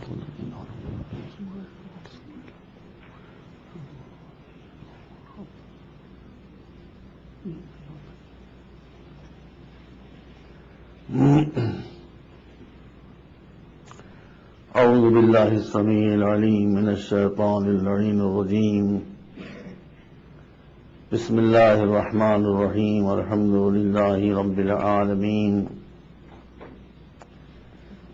أعوذ بالله السميع العليم من الشيطان اللعين الرجيم. بسم الله الرحمن الرحيم. والحمد لله رب العالمين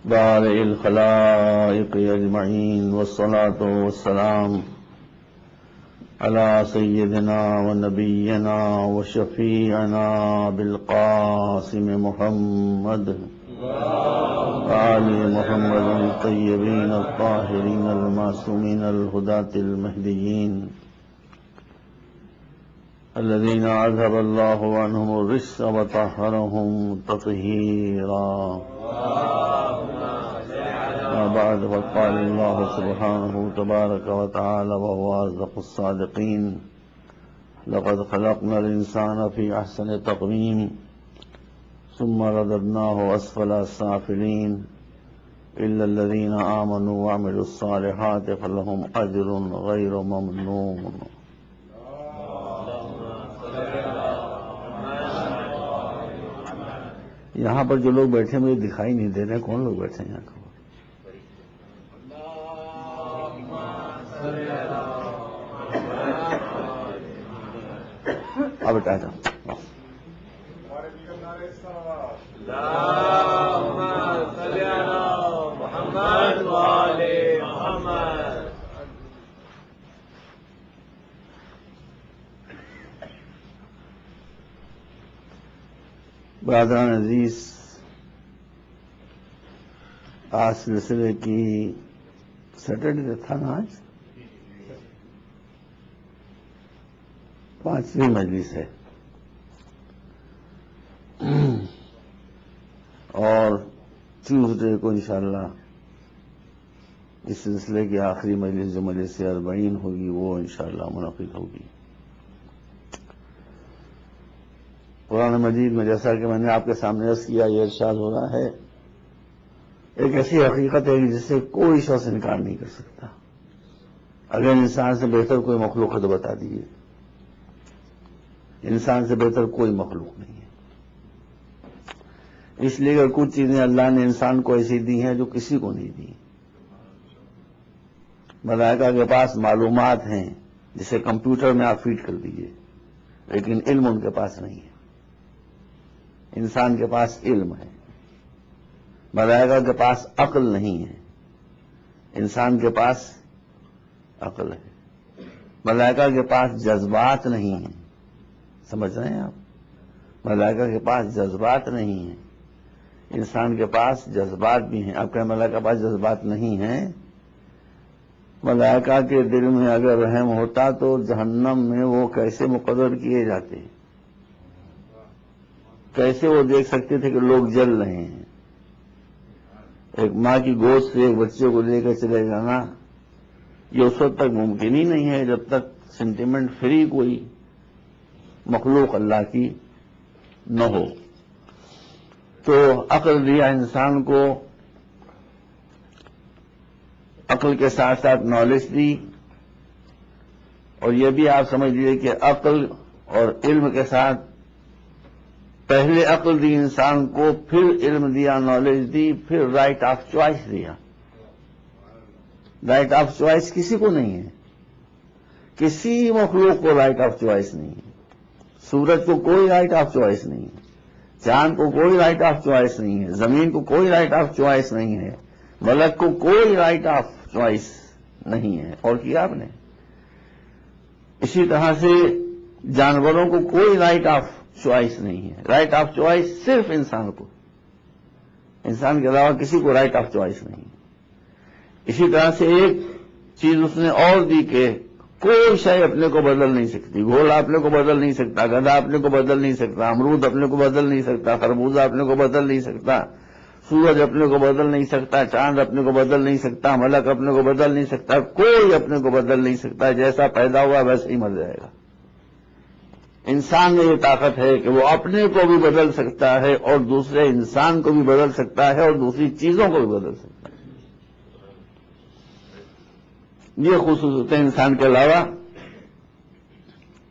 بارئ الخلائق أجمعين، والصلاة والسلام على سيدنا ونبينا وشفيعنا بالقاسم محمد وآل محمد الطيبين الطاهرين المعصومين الهداة المهديين الذين أذهب الله عنهم الرجس وطهرهم تطهيرا. بعد فقال الله سبحانه تبارك وتعالى وهو أصدق الصادقين: لقد خلقنا الإنسان في أحسن تقويم ثم رددناه أسفل سافلين إلا الذين آمنوا وعملوا الصالحات فلهم أجر غير ممنون. یہاں پر جو لوگ بیٹھے مجھے دکھائی نہیں دے رہے، کون لوگ بیٹھے ہیں یہاں کو؟ اب بیٹا جاؤ. برادران عزیز، آج سلسلے کی سیٹرڈے تھا نا، آج 5ویں مجلس ہے اور ٹیوزڈے کو انشاءاللہ اس سلسلے کی آخری مجلس جو مجلس 40 ہوگی وہ انشاءاللہ منعقد ہوگی. قرآن مجید میں جیسا کہ میں نے آپ کے سامنے عرض کیا، یہ ارشاد ہو رہا ہے، ایک ایسی حقیقت ہے جس سے کوئی شخص انکار نہیں کر سکتا. اگر انسان سے بہتر کوئی مخلوق ہے تو بتا دیجیے. انسان سے بہتر کوئی مخلوق نہیں ہے. اس لیے کہ کچھ چیزیں اللہ نے انسان کو ایسی دی ہیں جو کسی کو نہیں دی. ملائکہ کے پاس معلومات ہیں جسے کمپیوٹر میں آپ فیڈ کر دیجیے، لیکن علم ان کے پاس نہیں ہے. انسان کے پاس علم ہے، ملائکہ کے پاس عقل نہیں ہے، انسان کے پاس عقل ہے. ملائکہ کے پاس جذبات نہیں ہیں، سمجھ رہے ہیں آپ؟ ملائکہ کے پاس جذبات نہیں ہیں، انسان کے پاس جذبات بھی ہیں. آپ کہیں ملائکہ کے پاس جذبات نہیں ہیں؟ ملائکہ کے دل میں اگر رحم ہوتا تو جہنم میں وہ کیسے مقرر کیے جاتے، کیسے وہ دیکھ سکتے تھے کہ لوگ جل رہے ہیں؟ ایک ماں کی گود سے ایک بچے کو لے کر چلے جانا یہ اس وقت تک ممکن ہی نہیں ہے جب تک سینٹیمنٹ فری کوئی مخلوق اللہ کی نہ ہو. تو عقل دیا انسان کو، عقل کے ساتھ ساتھ نالج دی، اور یہ بھی آپ سمجھ لیجیے کہ عقل اور علم کے ساتھ پہلے عقل دی انسان کو، پھر علم دیا، نالج دی، پھر رائٹ آف چوائس دیا. رائٹ آف چوائس کسی کو نہیں ہے، کسی مخلوق کو رائٹ آف چوائس نہیں ہے. سورج کو کوئی رائٹ آف چوائس نہیں ہے، چاند کو کوئی رائٹ آف چوائس نہیں ہے، زمین کو کوئی رائٹ آف چوائس نہیں ہے، ملک کو کوئی رائٹ آف چوائس نہیں ہے. اور کیا آپ نے اسی طرح سے جانوروں کو کوئی رائٹ آف چوائس نہیں ہے. رائٹ آف چوائس صرف انسان کو، انسان کے علاوہ کسی کو رائٹ آف چوائس نہیں ہے. اسی طرح سے ایک چیز اس نے اور دی کہ کوئی شے اپنے کو بدل نہیں سکتی. گھوڑا اپنے کو بدل نہیں سکتا، گدھا اپنے کو بدل نہیں سکتا، امرود اپنے کو بدل نہیں سکتا، خربوزہ اپنے کو بدل نہیں سکتا، سورج اپنے کو بدل نہیں سکتا، چاند اپنے کو بدل نہیں سکتا، ملک اپنے کو بدل نہیں سکتا، کوئی اپنے کو بدل نہیں سکتا. جیسا پیدا ہوا ویسے ہی مر جائے گا. انسان میں یہ طاقت ہے کہ وہ اپنے کو بھی بدل سکتا ہے اور دوسرے انسان کو بھی بدل سکتا ہے اور دوسری چیزوں کو بھی بدل سکتا ہے. یہ خصوصیتیں انسان کے علاوہ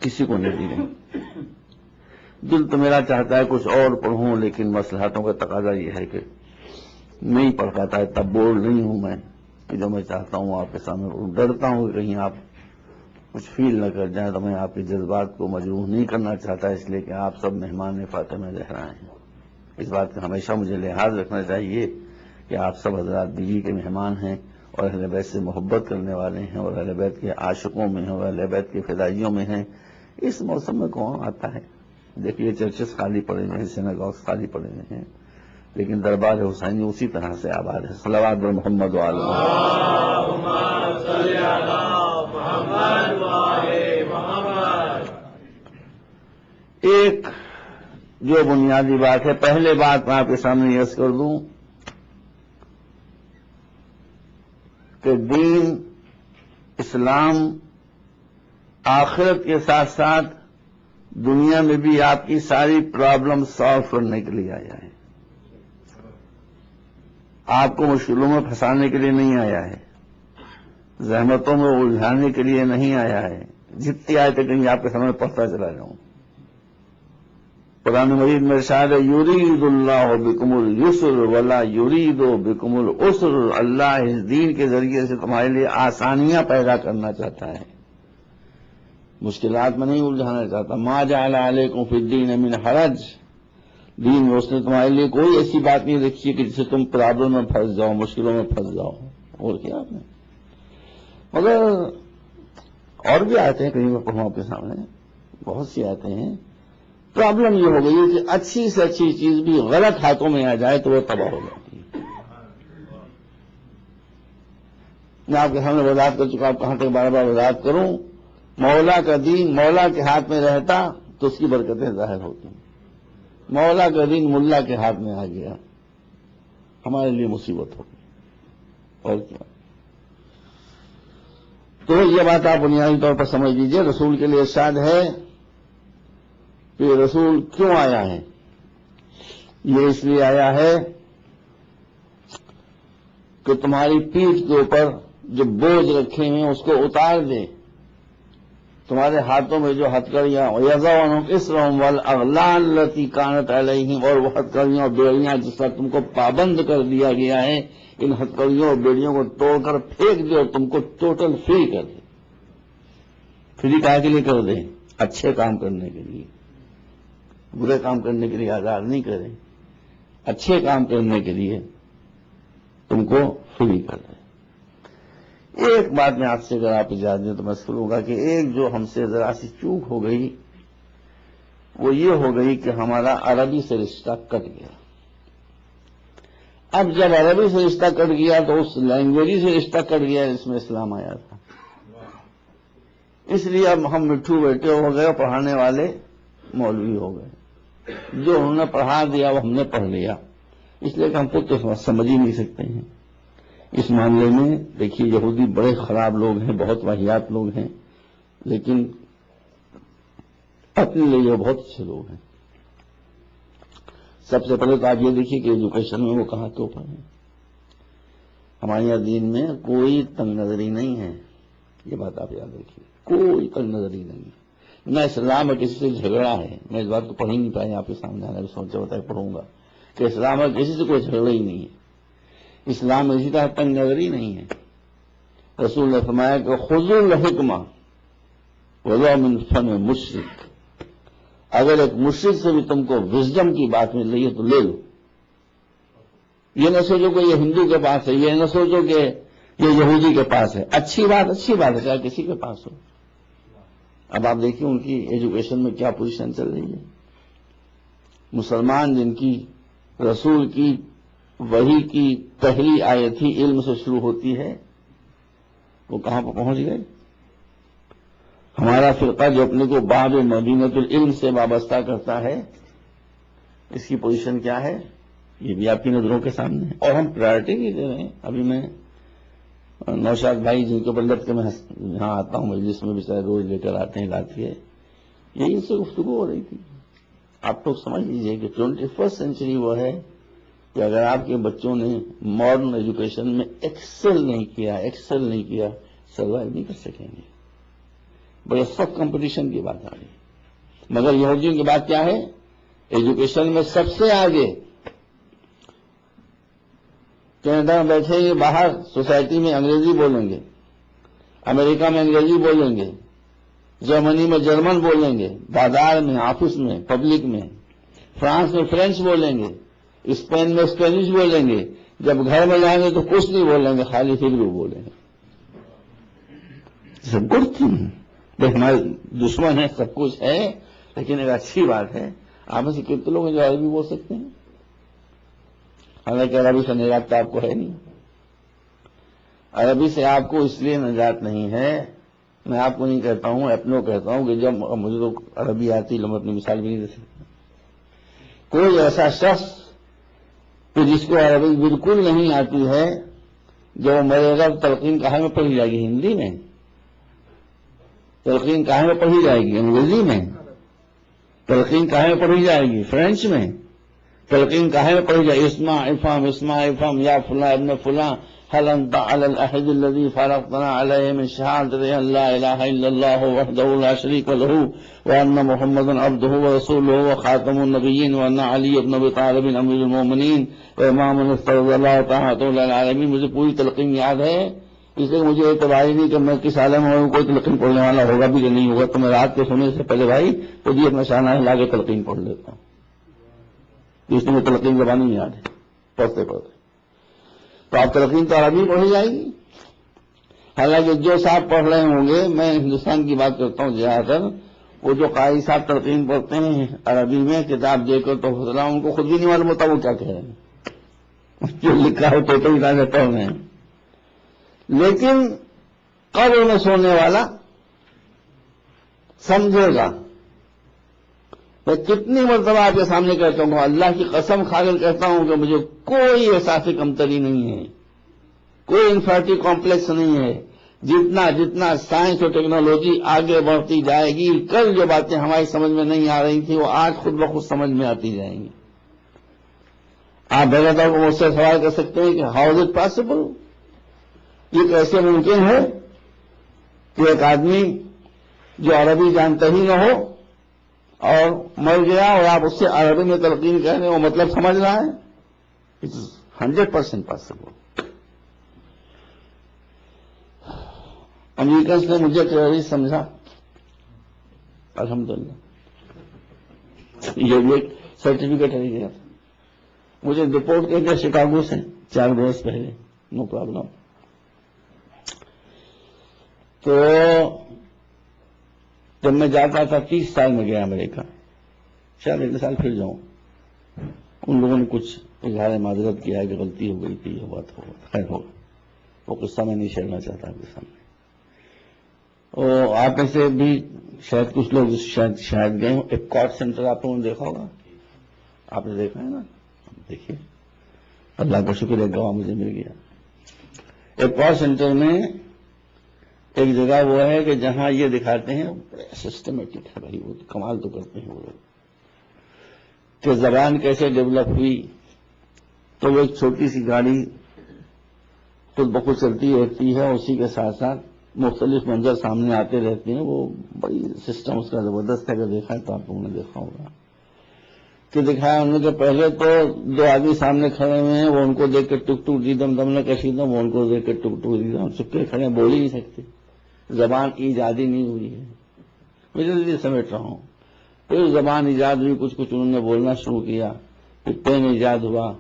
کسی کو نہیں دی گئی. دل تو میرا چاہتا ہے کچھ اور پڑھوں، لیکن مصلحتوں کا تقاضا یہ ہے کہ نہیں پڑھ پاتا ہے. تب بول نہیں ہوں میں کہ جو میں چاہتا ہوں آپ کے سامنے. ڈرتا ہوں کہ کہیں آپ کچھ فیل نہ کر جائیں، تو میں آپ کے جذبات کو مجروح نہیں کرنا چاہتا، اس لیے کہ آپ سب مہمان فاطمہ زہرا ہیں. اس بات کا ہمیشہ مجھے لحاظ رکھنا چاہیے کہ آپ سب حضرات بیوی کے مہمان ہیں اور اہل بیت سے محبت کرنے والے ہیں اور اہل بیت کے عاشقوں میں ہیں اور اہل بیت کے فدائیوں میں ہیں. اس موسم میں کون آتا ہے؟ دیکھیے چرچز خالی پڑے ہوئے ہیں، سیناگوگز خالی پڑے ہوئے ہیں، لیکن دربار حسینی اسی طرح سے آباد ہے. صلوات بر محمد و آل محمد. ایک جو بنیادی بات ہے، پہلے بات میں آپ کے سامنے عرض کر دوں کہ دین اسلام آخرت کے ساتھ ساتھ دنیا میں بھی آپ کی ساری پرابلم سالو کرنے کے لیے آیا ہے. آپ کو مشکلوں میں پھنسانے کے لیے نہیں آیا ہے، زحمتوں میں الجھانے کے لیے نہیں آیا ہے. جتنی آیتیں کہیں آپ کے سامنے پڑھتا چلا جاؤں. قرآن مجید میں ارشاد ہے یرید اللہ بکم اليسر ولا یرید بکم العسر. اللہ اس دین کے ذریعے سے تمہارے لیے آسانیاں پیدا کرنا چاہتا ہے، مشکلات میں نہیں الجھانا چاہتا. ما جعل علیکم فی الدین من حرج. دین میں اس نے تمہارے لیے کوئی ایسی بات نہیں رکھی کہ جس سے تم پرابلم میں پھنس جاؤ، مشکلوں میں پھنس جاؤ. اور کیا آپ نے مگر اور بھی آتے ہیں، کہیں میں پڑھوں آپ کے سامنے بہت سی آتے ہیں. پرابلم یہ ہو گئی ہے کہ اچھی سے اچھی چیز بھی غلط ہاتھوں میں آ جائے تو وہ تباہ ہو جاتی ہے. میں آپ کے سامنے وضاحت کر چکا، آپ کہاں تک بار بار وضاحت کروں. مولا کا دین مولا کے ہاتھ میں رہتا تو اس کی برکتیں ظاہر ہوتی. مولا کا دین ملا کے ہاتھ میں آ گیا، ہمارے لیے مصیبت ہو گئی. اور کیا؟ تو یہ بات آپ بنیادی طور پر سمجھ لیجیے. رسول کے لیے ارشاد ہے کہ رسول کیوں آیا ہے؟ یہ اس لیے آیا ہے کہ تمہاری پیٹھ کے اوپر جو بوجھ رکھے ہیں اس کو اتار دے. تمہارے ہاتھوں میں جو ہتھکڑیاں یضع عنہم اصرہم والاغلال التی کانت علیہم، اور وہ ہتھکڑیاں اور بیڑیاں جس پر تم کو پابند کر دیا گیا ہے، ان ہتھکڑیوں اور بیڑیوں کو توڑ کر پھینک دے اور تم کو ٹوٹل فری کر دے. فری کہا کے لیے کر دیں؟ اچھے کام کرنے کے لیے، برے کام کرنے کے لیے آزاد نہیں کریں، اچھے کام کرنے کے لیے تم کو فری کر دیں. ایک بات میں آپ سے اگر آپ اجازت دیں تو میں سنوں گا کہ ایک جو ہم سے ذرا سی چوک ہو گئی وہ یہ ہو گئی کہ ہمارا عربی سے رشتہ کٹ گیا. اب جب عربی سے رشتہ کٹ گیا تو اس لینگویج سے رشتہ کٹ گیا جس میں اسلام آیا تھا. اس لیے اب ہم مٹھو بیٹے ہو گئے، پڑھانے والے مولوی ہو گئے. جو انہوں نے پڑھا دیا وہ ہم نے پڑھ لیا، اس لیے کہ ہم خود تو سمجھ ہی نہیں سکتے ہیں اس معاملے میں. دیکھیے یہودی بڑے خراب لوگ ہیں، بہت واہیات لوگ ہیں، لیکن اپنے لیے بہت اچھے لوگ ہیں. سب سے پہلے تو آپ یہ دیکھیے کہ ایجوکیشن میں وہ کہاں کے اوپر ہیں. ہمارے یہاں دین میں کوئی تنگ نظری نہیں ہے، یہ بات آپ یاد رکھیے. کوئی تنگ نظری نہیں ہے. نہ اسلام میں کسی سے جھگڑا ہے. میں اس بات کو پڑھ ہی نہیں پایا، آپ کے سامنے آنا سوچا ہوتا ہے پڑھوں گا کہ اسلام میں کسی سے کوئی جھگڑا ہی نہیں ہے. اسلام میں اسی طرح تنگ نظری نہیں ہے. رسول نے فرمایا کہ خذوا الحکمہ ولو من فم مشرک. اگر ایک مشرک سے بھی تم کو وزڈم کی بات مل رہی ہے تو لے لو. یہ نہ سوچو کہ یہ ہندو کے پاس ہے، یہ نہ سوچو کہ یہ یہودی کے پاس ہے. اچھی بات ہے چاہے کسی کے پاس ہو. اب آپ دیکھیے ان کی ایجوکیشن میں کیا پوزیشن چل رہی ہے. مسلمان جن کی رسول کی وحی کی پہلی آیت ہی علم سے شروع ہوتی ہے، وہ کہاں پر پہنچ گئے. ہمارا فرقہ جو اپنے کو باب مدینۃ العلم سے وابستہ کرتا ہے، اس کی پوزیشن کیا ہے یہ بھی آپ کی نظروں کے سامنے ہے. اور ہم پرائرٹی نہیں دے رہے ہیں. ابھی میں نوشاد بھائی جن کے بلت کے میں یہاں آتا ہوں مجلس میں بھی شاید روز لے کر آتے ہیں لاتی ہے، یہی ان سے گفتگو ہو رہی تھی. آپ لوگ سمجھ لیجئے کہ 21 سینچری وہ ہے کہ اگر آپ کے بچوں نے ماڈرن ایجوکیشن میں ایکسل نہیں کیا سروائیو نہیں کر سکیں گے. بڑے سخت کمپٹیشن کی بات آ رہی ہے. مگر یہودیوں کی بات کیا ہے؟ ایجوکیشن میں سب سے آگے. کینیڈا میں بیٹھے گے، باہر سوسائٹی میں انگریزی بولیں گے، امریکہ میں انگریزی بولیں گے، جرمنی میں جرمن بولیں گے، بازار میں، آفس میں، پبلک میں. فرانس میں فرینچ بولیں گے، اسپین میں اسپینش بولیں گے. جب گھر میں جائیں گے تو کچھ نہیں بولیں گے، خالی ہبرو بولیں گے. سب گڈ تھنگ، ہمارے دشمن ہے، سب کچھ ہے، لیکن ایک اچھی بات ہے. آپ میں سے کتنے لوگ ہیں جو عربی بول سکتے ہیں؟ حالانکہ عربی سے نجات تو آپ کو ہے نہیں. عربی سے آپ کو اس لیے نجات نہیں ہے، میں آپ کو نہیں کہتا ہوں، اپنوں کہتا ہوں کہ جب مجھے تو عربی آتی ہے، میں اپنی مثال بھی نہیں دے سکتا. کوئی ایسا شخص کہ جس کو عربی بالکل نہیں آتی ہے، جو مرے گا تلقین کہاں میں پڑھی جائے گی؟ ہندی میں. تلقین کہاں میں پڑھی جائے گی؟ انگریزی میں. تلقین کہاں میں پڑھی جائے گی؟ فرینچ میں. تلقین کہاں میں پڑھی جائے گی؟ اسمع افہم یا فلاں ابن فلاں هل انت على العهد الذي فرضنا عليه من شهادة ان لا اله الا الله وحده لا شريك له وان محمدا عبده ورسوله وخاتم النبيين وان علي بن ابي طالب امير المؤمنين وامام استرضى الله تعالى العالمين. مجھے پوری تلقین یاد ہے، اس لیے مجھے اعتبار ہی نہیں کہ میں کس عالم میں کوئی تلقین پڑھنے والا ہوگا بھی کہ نہیں ہوگا. تو میں رات کے سونے سے پہلے بھائی خود ہی اپنا شانہ لا کے تلقین پڑھ لیتا ہوں. اس لیے تلقین زبان نہیں یاد ہے پڑھتے پڑھتے. تو آپ تلقین تو عربی پڑھی جائے گی. حالانکہ جو صاحب پڑھ رہے ہوں گے، میں ہندوستان کی بات کرتا ہوں زیادہ تر، وہ جو قاری صاحب تلقین پڑھتے ہیں عربی میں کتاب دے کر، تو ان کو خود بھی نہیں معلوم ہوتا وہ کیا کہہ رہے ہیں، جو لکھا ہو تو ہی پڑھ رہے ہیں. لیکن قبر میں سونے والا سمجھے گا. میں کتنی مرتبہ آپ کے سامنے کہتا ہوں، اللہ کی قسم کھا کر کہتا ہوں کہ مجھے کوئی احساس کمتری نہیں ہے، کوئی انفیریٹی کمپلیکس نہیں ہے. جتنا جتنا سائنس اور ٹیکنالوجی آگے بڑھتی جائے گی، کل جو باتیں ہماری سمجھ میں نہیں آ رہی تھی وہ آج خود بخود سمجھ میں آتی جائیں گی. آپ بغیر کو مجھ سے سوال کر سکتے ہیں کہ ہاؤ از اٹ پاسبل، یہ کیسے ممکن ہے کہ ایک آدمی جو عربی جانتا ہی نہ ہو اور مر گیا اور آپ اس سے عربی میں تلقین کہہ رہے ہیں، وہ مطلب سمجھ رہا ہے؟ It is 100% possible. امریکنس نے مجھے ٹیررسٹ سمجھا، الحمدللہ یہ بھی ایک سرٹیفکیٹ ہے گیا. مجھے رپورٹ کر دیا شکاگو سے 4 برس پہلے، نو پرابلم. تو جب میں جاتا تھا 30 سال میں گیا امریکہ، شاید 1 سال پھر جاؤں. ان لوگوں نے کچھ اظہار معذرت کیا کہ غلطی ہو گئی تھی، یہ بات ہو خیر ہوگا، وہ قصہ میں نہیں شیئر کرنا چاہتا آپ کے سامنے. اور آپ میں سے بھی شاید کچھ لوگ شاید گئے ہوں. ایک کارڈ سینٹر آپ لوگوں نے دیکھا ہوگا، آپ نے دیکھا ہے نا؟ دیکھیے، اللہ کا شکر ہے گواہ مجھے مل گیا. ایک کارڈ سینٹر میں ایک جگہ وہ ہے کہ جہاں یہ دکھاتے ہیں، سسٹمیٹک ہے بھائی، وہ کمال تو کرتے ہیں وہ لوگ، کہ زبان کیسے ڈیولپ ہوئی. تو وہ ایک چھوٹی سی گاڑی خود بخود چلتی رہتی ہے، اسی کے ساتھ ساتھ مختلف منظر سامنے آتے رہتے ہیں. وہ بڑی سسٹم اس کا زبردست ہے، اگر دیکھا ہے تو آپ لوگوں نے دیکھا ہوگا کہ دکھایا انہوں نے کہ پہلے تو 2 آدمی سامنے کھڑے ہوئے ہیں، وہ ان کو دیکھ کے ٹک ٹک دی دم دم نہ کشی دم، وہ ان کو دیکھ کے ٹک ٹک دی دم، چپکے کھڑے ہیں، بول ہی نہیں سکتے. زبان ایجاد ہی نہیں ہوئی ہے. میں جلدی سمیٹ رہا ہوں. پھر زبان ایجاد ہوئی، کچھ کچھ انہوں نے بولنا شروع کیا. پھر پین ایجاد ہوا،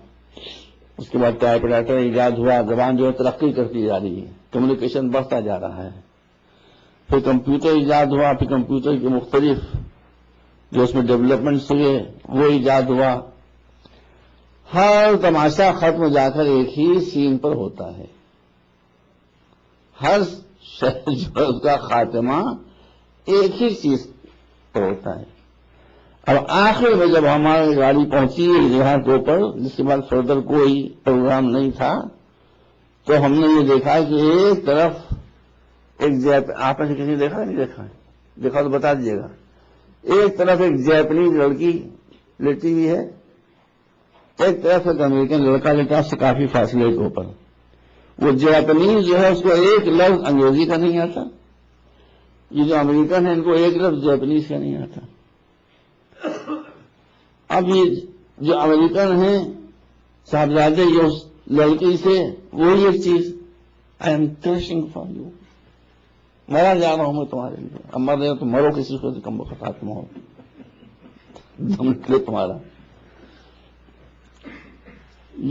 اس کے بعد ٹائپ رائٹر ایجاد ہوا. زبان جو ہے ترقی کرتی جا رہی ہے، کمیونیکیشن بڑھتا جا رہا ہے. پھر کمپیوٹر ایجاد ہوا، پھر کمپیوٹر کے مختلف جو اس میں ڈیولپمنٹس ہوئے وہ ایجاد ہوا. ہر تماشا ختم جا کر ایک ہی سین پر ہوتا ہے. ہر شہر جو اس کا خاتمہ ایک ہی چیز پر ہوتا ہے. اب آخر میں جب ہماری گاڑی پہنچی یہاں کے اوپر، جس کے بعد فردر کوئی پروگرام نہیں تھا، تو ہم نے یہ دیکھا کہ ایک طرف ایک آپ نے کسی نے دیکھا نہیں؟ دیکھا تو بتا دیجیے گا. ایک طرف ایک جیپنیز لڑکی لیٹی ہوئی ہے، ایک طرف ایک امریکن لڑکا لیٹا، اس سے کافی فاصلے کے اوپر. وہ جاپنیز جو ہے اس کو ایک لفظ انگریزی کا نہیں آتا، یہ جو امریکن ہے ان کو ایک لفظ جاپنیز کا نہیں آتا. اب یہ جو امریکن ہیں صاحبزادے یہ اس لڑکی سے وہی ایک چیز، آئی ایم تھرسٹنگ فار یو، مرا جا رہا ہوں میں تمہارے لیے، اب مر رہے ہو تو مرو کسی کو کم وقت ختم ہو دم نکلے تمہارا.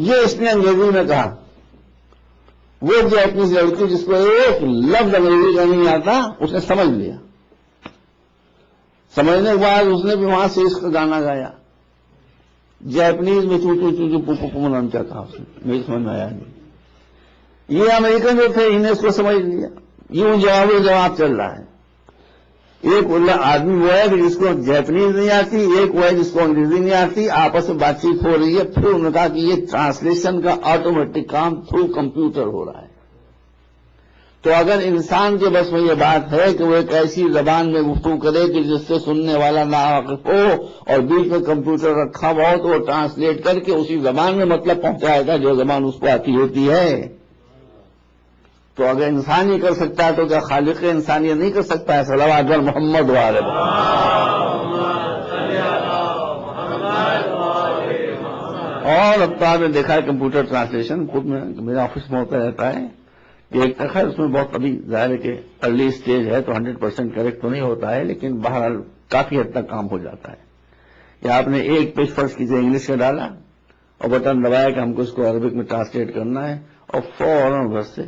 یہ اس نے انگریزی میں کہا. وہ جو اپنی لڑکی جس کو ایک لفظ انگریزی کا نہیں آتا اس نے سمجھ لیا. سمجھنے کے بعد اس نے بھی وہاں سے اس کا گانا گایا جاپنیز میں، چو چو چو چو پو پو پو نام کیا کہا اس نے، میری سمجھ میں آیا نہیں. یہ امریکن جو تھے انہیں اس کو سمجھ لیا. یوں جواب چل رہا ہے. ایک آدمی وہ ہے کہ جس کو جاپنیز نہیں آتی، ایک وہ ہے جس کو انگریزی نہیں آتی، آپس میں بات چیت ہو رہی ہے. پھر انہوں نے کہا کہ یہ ٹرانسلیشن کا آٹومیٹک کام تھرو کمپیوٹر ہو رہا ہے. تو اگر انسان کے بس میں یہ بات ہے کہ وہ ایک ایسی زبان میں گفتگو کرے کہ جس سے سننے والا ناواقف ہو اور بیچ میں کمپیوٹر رکھا ہوا ہو، تو وہ ٹرانسلیٹ کر کے اسی زبان میں مطلب پہنچائے گا جو زبان اس کو آتی ہوتی ہے. تو اگر انسان یہ کر سکتا ہے تو کیا خالق انسان یہ نہیں کر سکتا ہے؟ صلوات محمد وعلیہ. اور اب تو آپ نے دیکھا ہے کمپیوٹر ٹرانسلیشن، خود میں میرا آفس میں ہوتا رہتا ہے کہ ایک خیر اس میں بہت ابھی ظاہر ہے کہ ارلی اسٹیج ہے تو 100% کریکٹ تو نہیں ہوتا ہے، لیکن بہرحال کافی حد تک کام ہو جاتا ہے. کہ آپ نے ایک پیج فرض کیجیے انگلش کا ڈالا اور بٹن دبایا کہ ہم کو اس کو عربک میں ٹرانسلیٹ کرنا ہے، اور فوراً ادھر سے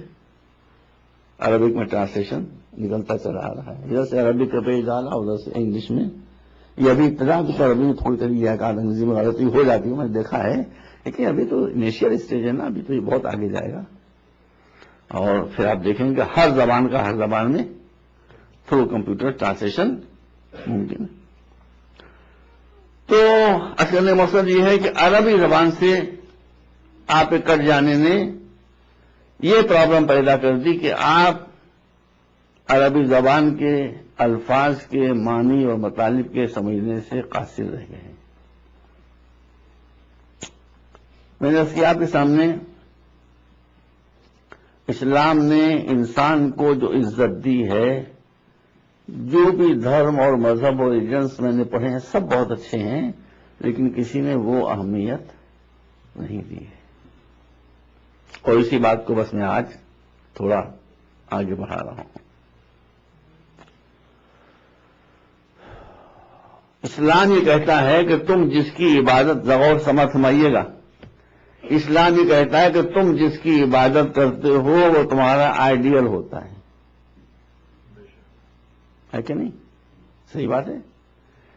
عربک میں ٹرانسلیشن نکلتا چلا آ رہا ہے. ادھر سے عربک کا پیج ڈالا ادھر سے انگلش میں. یہ ابھی ابتدا کی عربی میں تھوڑی طریقے ہے کہ انگریزی میں غلطی ہو جاتی ہے، میں نے دیکھا ہے، لیکن ابھی تو انیشیل اسٹیج ہے نا، ابھی تو یہ بہت آگے جائے گا. اور پھر آپ دیکھیں گے کہ ہر زبان کا ہر زبان میں تھرو کمپیوٹر ٹرانسلیشن ممکن ہے. تو اصل میں مقصد یہ ہے کہ عربی زبان سے آپ کے کٹ جانے نے یہ پرابلم پیدا کر دی کہ آپ عربی زبان کے الفاظ کے معنی اور مطالب کے سمجھنے سے قاصر رہ گئے ہیں. میں نے اس کی آپ کے سامنے اسلام نے انسان کو جو عزت دی ہے، جو بھی دھرم اور مذہب اور ایجنٹس میں نے پڑھے ہیں سب بہت اچھے ہیں، لیکن کسی نے وہ اہمیت نہیں دی ہے. اور اسی بات کو بس میں آج تھوڑا آگے بڑھا رہا ہوں. اسلام یہ کہتا ہے کہ تم جس کی عبادت غور سمجھ سمجھیے گا، اسلام یہ کہتا ہے کہ تم جس کی عبادت کرتے ہو وہ تمہارا آئیڈیل ہوتا ہے کہ نہیں؟ صحیح بات ہے.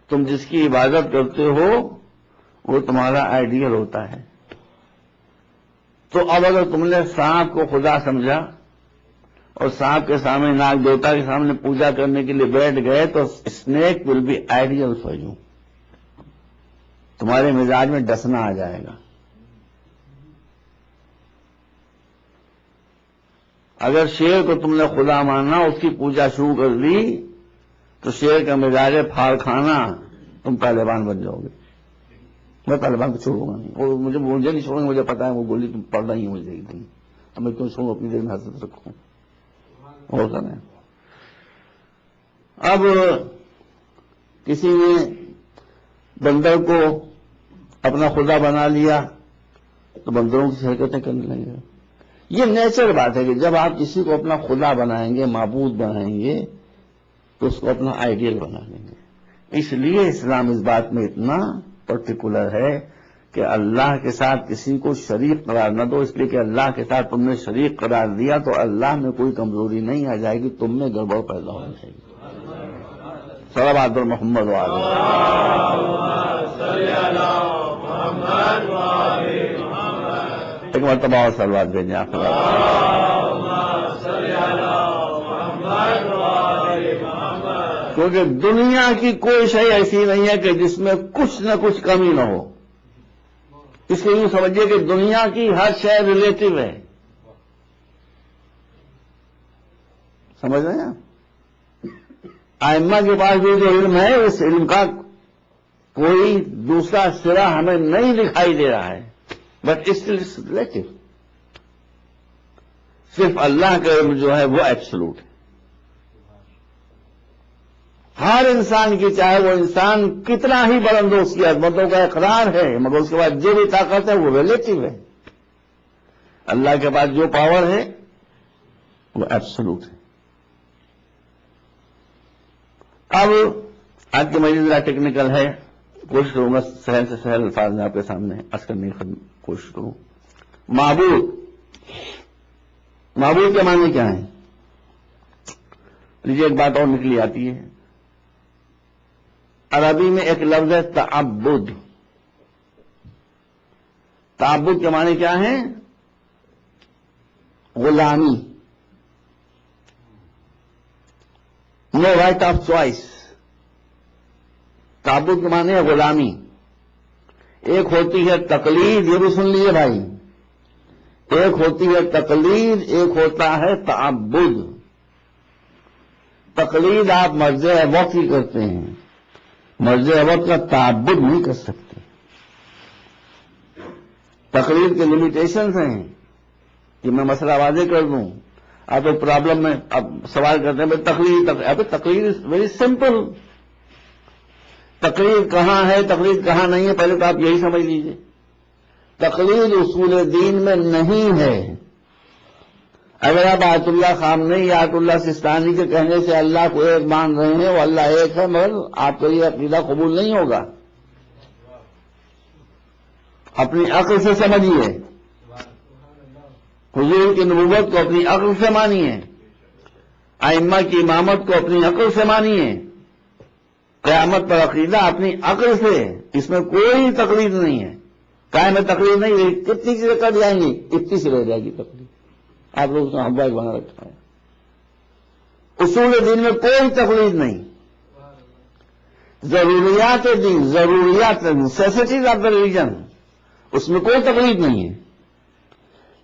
تم جس کی عبادت کرتے ہو وہ تمہارا آئیڈیل ہوتا ہے. تو اب اگر تم نے سانپ کو خدا سمجھا اور سانپ کے سامنے ناگ دیوتا کے سامنے پوجا کرنے کے لیے بیٹھ گئے تو snake will be ideal for you. تمہارے مزاج میں ڈسنا آ جائے گا. اگر شیر کو تم نے خدا ماننا، اس کی پوجا شروع کر دی تو شیر کا مزاج پھاڑ کھانا، تم طالبان بن جاؤ گے. میں طالبان کو چھوڑوں گا نہیں، وہ مجھے نہیں چھوڑیں گے، مجھے پتا ہے وہ گولی تم پڑنا ہی ہو جائے گی. اب میں کیوں چھوڑوں، اپنی دیر میں حضرت رکھوں. ہوتا نا. اب کسی نے بندر کو اپنا خدا بنا لیا تو بندروں کی حرکتیں کرنے لگے. یہ نیچر بات ہے کہ جب آپ کسی کو اپنا خدا بنائیں گے، معبود بنائیں گے، تو اس کو اپنا آئیڈیل بنا لیں گے. اس لیے اسلام اس بات میں اتنا پرٹیکولر ہے کہ اللہ کے ساتھ کسی کو شریک قرار نہ دو، اس لیے کہ اللہ کے ساتھ تم نے شریک قرار دیا تو اللہ میں کوئی کمزوری نہیں آ جائے گی، تم میں گڑبڑ پیدا ہو جائے گی. صلوات محمد وعلیہ. ایک مرتبہ اور صلوات بھیجیں آپ. کیونکہ دنیا کی کوئی شے ایسی نہیں ہے کہ جس میں کچھ نہ کچھ کمی نہ ہو. اس کو یوں سمجھیے کہ دنیا کی ہر شے ریلیٹو ہے. سمجھ رہے ہیں؟ ائمہ کے پاس بھی جو علم ہے اس علم کا کوئی دوسرا سرا ہمیں نہیں دکھائی دے رہا ہے، بٹ اسٹل ریلیٹو. صرف اللہ کا علم جو ہے وہ ایبسولوٹ ہے. ہر انسان کی، چاہے وہ انسان کتنا ہی بلند ہو، اس کی عظمتوں کا اقرار ہے، مگر اس کے بعد جو بھی طاقت ہے وہ ریلیٹو ہے. اللہ کے پاس جو پاور ہے وہ ایبسولوٹ ہے. اب آج کی مجلس ذرا ٹیکنیکل ہے، کوشش کروں گا سہل سے سہل الفاظ میں آپ کے سامنے عرض کرنے کی کوشش کروں. معبود، معبود کے معنی کیا ہے؟ لیجیے ایک بات اور نکلی آتی ہے. عربی میں ایک لفظ ہے تعبد. تعبد کے معنی کیا ہے؟ غلامی. نو رائٹ آف چوائس. تعبد کے معنی ہے غلامی. ایک ہوتی ہے تقلید، یہ بھی سن لیے بھائی، ایک ہوتی ہے تقلید، ایک ہوتا ہے تعبد. تقلید آپ مرض وقت ہی کرتے ہیں، مرض وقت کا تعبد نہیں کر سکتے. تقلید کے لمیٹیشنز ہیں کہ میں مسئلہ واضح کر دوں. آپ ایک پرابلم میں اب سوال کرتے ہیں تقلید، تقلید از ویری سمپل. تقلید کہاں ہے، تقلید کہاں نہیں ہے، پہلے تو آپ یہی سمجھ لیجئے. تقلید اصول دین میں نہیں ہے. اگر آپ آیت اللہ خامنئی یا آیت اللہ سستانی کے کہنے سے اللہ کو ایک مان رہے ہیں، وہ اللہ ایک ہے، مگر آپ کا یہ عقیدہ قبول نہیں ہوگا. اپنی عقل سے سمجھیے، حضور کی نبوت کو اپنی عقل سے مانیے، ائمہ کی امامت کو اپنی عقل سے مانیے، قیامت پر عقیدہ اپنی عقل سے. اس میں کوئی تقلید نہیں ہے. قائم تقلید نہیں ہے. کتنی چیزیں کر جائیں گی، اتنی سی رہ جائے گی تقلید. آپ لوگ اس نے ہم بنا رکھا ہے. اصول دین میں کوئی تقلید نہیں. ضروریات دین، ضروریات نیسیسٹیز آف دا ریلیجن، اس میں کوئی تقلید نہیں ہے.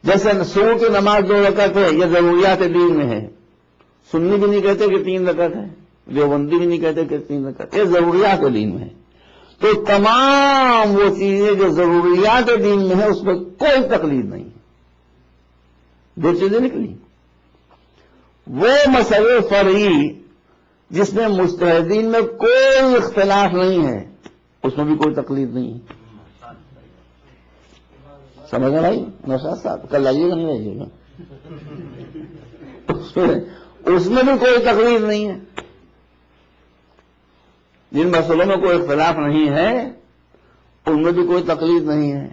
جیسے صبح کی نماز 2 رکعت ہے، یہ ضروریات دین میں ہے. سنی بھی نہیں کہتے کہ 3 رکعت ہے، دیوبندی بھی نہیں کہتے کہ 3 رکعت، یہ ضروریات دین میں ہے. تو تمام وہ چیزیں جو ضروریات دین میں ہیں اس میں کوئی تقلید نہیں ہے. 2 چیزیں نکلی. وہ مسئلے فرعی جس میں مجتہدین میں کوئی اختلاف نہیں ہے، اس میں بھی کوئی تقلید نہیں ہے. سمجھ گئے بھائی؟ نوشاد صاحب کل آئیے گا نہیں آئیے گا؟ اس میں بھی کوئی تقلید نہیں ہے. جن مسئلوں میں کوئی اختلاف نہیں ہے ان میں بھی کوئی تقلید نہیں ہے.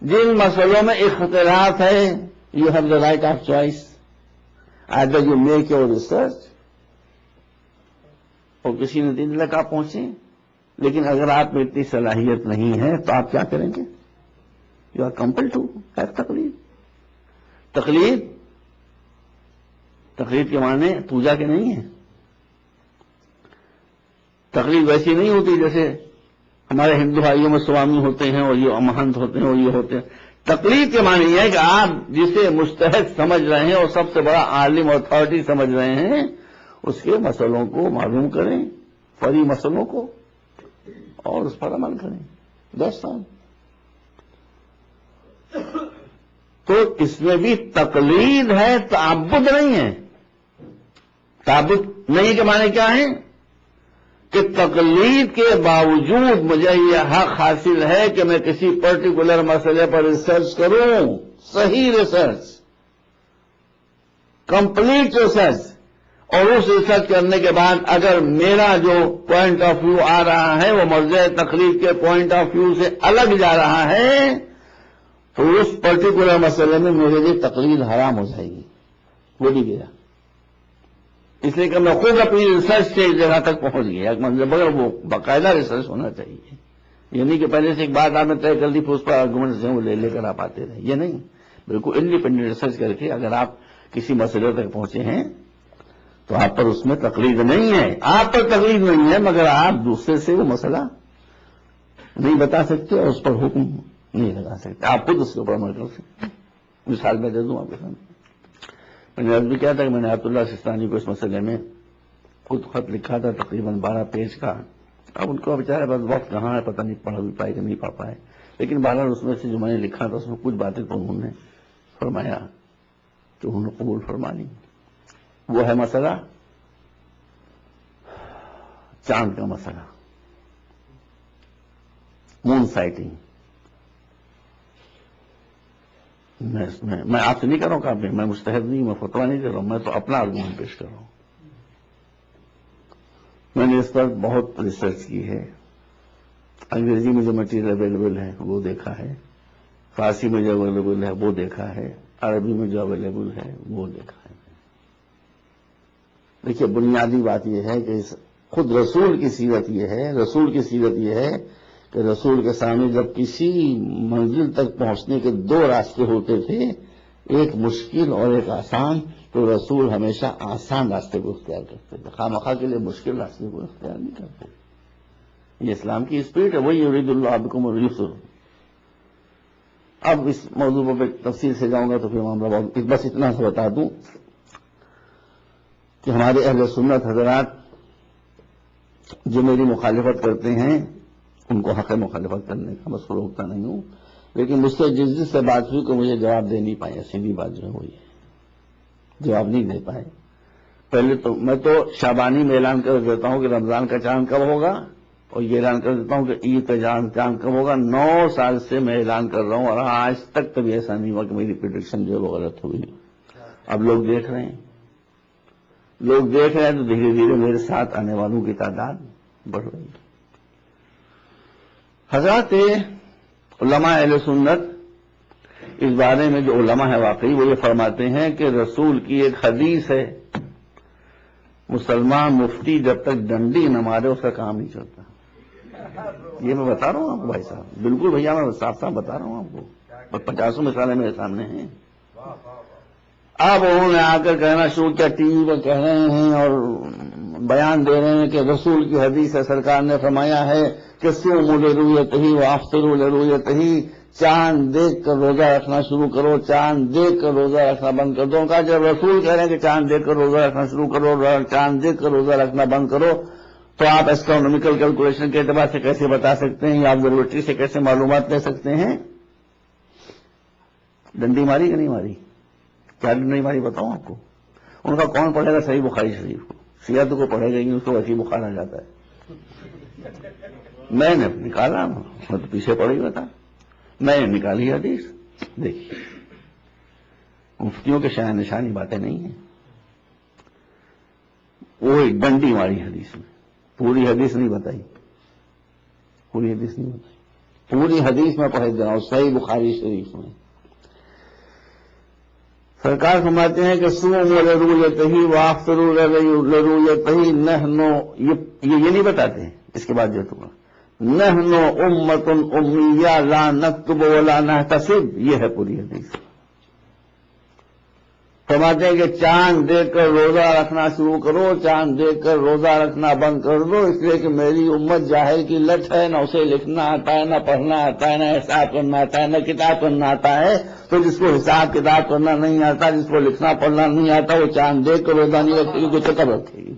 جن مسئلوں میں اختلاف ہے you have the right of choice. either you make your research اور کسی نتیجے تک آپ پہنچیں. لیکن اگر آپ میں اتنی صلاحیت نہیں ہے تو آپ کیا کریں گے؟ یو آر کمپلڈ ٹو ہیو تقلید. تقلید، تقلید کے معنی پوجا کے نہیں ہے. تقلید ویسی نہیں ہوتی جیسے ہمارے ہندو بھائیوں میں سوامی ہوتے ہیں اور یہ مہنت ہوتے ہیں اور یہ ہوتے ہیں. تقلید کے معنی یہ ہے کہ آپ جسے مجتہد سمجھ رہے ہیں اور سب سے بڑا عالم اور اتھارٹی سمجھ رہے ہیں اس کے مسئلوں کو معلوم کریں، فرعی مسئلوں کو، اور اس پر عمل کریں. That's all. تو اس میں بھی تقلید ہے، تعبد نہیں ہے. تعبد نہیں کے معنی کیا ہے؟ کہ تقلید کے باوجود مجھے یہ حق حاصل ہے کہ میں کسی پرٹیکولر مسئلے پر ریسرچ کروں، صحیح ریسرچ، کمپلیٹ ریسرچ، اور اس ریسرچ کرنے کے بعد اگر میرا جو پوائنٹ آف ویو آ رہا ہے وہ مرجع تقلید کے پوائنٹ آف ویو سے الگ جا رہا ہے تو اس پرٹیکولر مسئلے میں میرے لیے تقلید حرام ہو جائے گی. وہ بھی گیا. اس لیے کہ میں خود اپنی ریسرچ سے اس جگہ تک پہنچ گیا. مگر وہ باقاعدہ ریسرچ ہونا چاہیے. یہ نہیں کہ پہلے سے ایک بات آپ نے طے کر دی پھر اس پر آرگومنٹس ہیں وہ لے کر آپ آتے رہے. یہ نہیں. بالکل انڈیپینڈنٹ ریسرچ کر کے اگر آپ کسی مسئلے تک پہنچے ہیں تو آپ پر اس میں تقلید نہیں ہے. آپ پر تقلید نہیں ہے مگر آپ دوسرے سے وہ مسئلہ نہیں بتا سکتے اور اس پر حکم نہیں لگا سکتے. آپ خود اس کے اوپر عمل کر سکتے. مثال میں دے دوں آپ کے سامنے. میں نے عرض بھی کیا تھا کہ میں نے آیت اللہ سستانی کو اس مسئلے میں خود خط لکھا تھا تقریباً 12 پیج کا. اب ان کو بیچارے بس وقت کہاں ہے پتہ نہیں پڑھ بھی پائے کہ نہیں پڑھ پائے. لیکن بہرحال اس میں سے جو میں نے لکھا تھا اس میں کچھ باتیں تو انہوں نے فرمایا کہ انہوں نے قبول فرما لی. وہ ہے مسئلہ چاند کا مسئلہ، مون سائٹنگ. میں آپ سے نہیں کر رہا ہوں، میں مجتہد نہیں، میں فتویٰ نہیں دے رہا ہوں، میں تو اپنا آرگومنٹ پیش کر رہا ہوں. میں نے اس پر بہت ریسرچ کی ہے. انگریزی میں جو مٹیریل اویلیبل ہے وہ دیکھا ہے، فارسی میں جو اویلیبل ہے وہ دیکھا ہے، عربی میں جو اویلیبل ہے وہ دیکھا ہے. دیکھیے بنیادی بات یہ ہے کہ خود رسول کی سیرت یہ ہے، رسول کی سیرت یہ ہے کہ رسول کے سامنے جب کسی منزل تک پہنچنے کے دو راستے ہوتے تھے، ایک مشکل اور ایک آسان، تو رسول ہمیشہ آسان راستے کو اختیار کرتے تھے، خواہ کے لیے مشکل راستے کو اختیار نہیں کرتے. یہ اسلام کی اسپرٹ ہے، وہی یرید اللہ بکم الیسر. اب اس موضوع پہ تفصیل سے جاؤں گا تو پھر معاملہ بس اتنا سے بتا دوں کہ ہمارے اہل سنت حضرات جو میری مخالفت کرتے ہیں ان کو حق مخالفت کرنے کا بس روکتا نہیں ہوں، لیکن مجھ سے جس سے بات ہوئی کہ مجھے جواب دے نہیں پائے، سیدھی بات جو ہے وہی ہے، جواب نہیں دے پائے. پہلے تو میں تو شعبانی میں اعلان کر دیتا ہوں کہ رمضان کا چاند کب ہوگا، اور یہ اعلان کر دیتا ہوں کہ عید کا چاند کب ہوگا. 9 سال سے میں اعلان کر رہا ہوں اور آج تک کبھی ایسا نہیں ہوا کہ میری پریڈکشن جو ہے وہ غلط ہوئی. اب لوگ دیکھ رہے ہیں تو دھیرے دھیرے میرے ساتھ آنے والوں کی تعداد بڑھ رہی ہے. حضرات علماء اہل سنت اس بارے میں جو علماء ہے واقعی وہ یہ فرماتے ہیں کہ رسول کی ایک حدیث ہے، مسلمان مفتی جب تک ڈنڈی نہ مارے اس کا کام نہیں چلتا. یہ میں بتا رہا ہوں آپ کو بھائی صاحب، بالکل بھیا میں صاف صاف بتا رہا ہوں آپ کو، 50 مثالیں میرے سامنے ہیں. اب انہوں نے آ کر کہنا شروع کیا، ٹی وی پر کہہ رہے ہیں اور بیان دے رہے ہیں کہ رسول کی حدیث ہے، سرکار نے فرمایا ہے کہ صوموا لرؤیتہ وافطروا لرؤیتہ، چاند دیکھ کر روزہ رکھنا شروع کرو، چاند دیکھ کر روزہ رکھنا بند کر دو. کہا جب رسول کہہ رہے ہیں کہ چاند دیکھ کر روزہ رکھنا شروع کرو، چاند دیکھ کر روزہ رکھنا بند کرو، تو آپ اسٹرونومیکل کیلکولیشن کے اعتبار سے کیسے بتا سکتے ہیں یا آبزرویٹری سے کیسے معلومات لے سکتے ہیں؟ ڈنڈی ماری کہ نہیں ماری؟ کیا ڈنڈی ماری بتاؤں آپ کو. ان کا کون پڑھے گا صحیح بخاری شریف کو؟ سیاحت کو پڑھے گا ہی، اس کو ویسی بخار آ جاتا ہے. میں نے نکالا، میں تو پیچھے پڑ گیا تھا، میں نے نکالی حدیث. دیکھیے مفتیوں کے شان نشانی باتیں نہیں ہیں. وہ ایک ڈنڈی ماری حدیث میں، پوری حدیث نہیں بتائی، پوری حدیث نہیں بتائی. پوری حدیث میں پڑھ دیا ہوں صحیح بخاری شریف میں. سرکار فرماتے ہیں کہ صوموا لرؤیتہ وافطروا لرؤیتہ، نحن یہ نہیں بتاتے ہیں. اس کے بعد جو تمہیں نحن امۃ امیہ لا نکتب ولا نحتسب، یہ ہے پوری حدیث. فرماتے ہیں کہ چاند دیکھ کر روزہ رکھنا شروع کرو، چاند دیکھ کر روزہ رکھنا بند کر دو، اس لیے کہ میری امت جاہل کی لٹ ہے، نہ اسے لکھنا آتا ہے، نہ پڑھنا آتا ہے، نہ حساب کرنا آتا ہے، نہ کتاب کرنا آتا ہے. تو جس کو حساب کتاب کرنا نہیں آتا، جس کو لکھنا پڑھنا نہیں آتا، وہ چاند دیکھ کر روزہ نہیں رکھے گی، کچھ کب رکھے گی.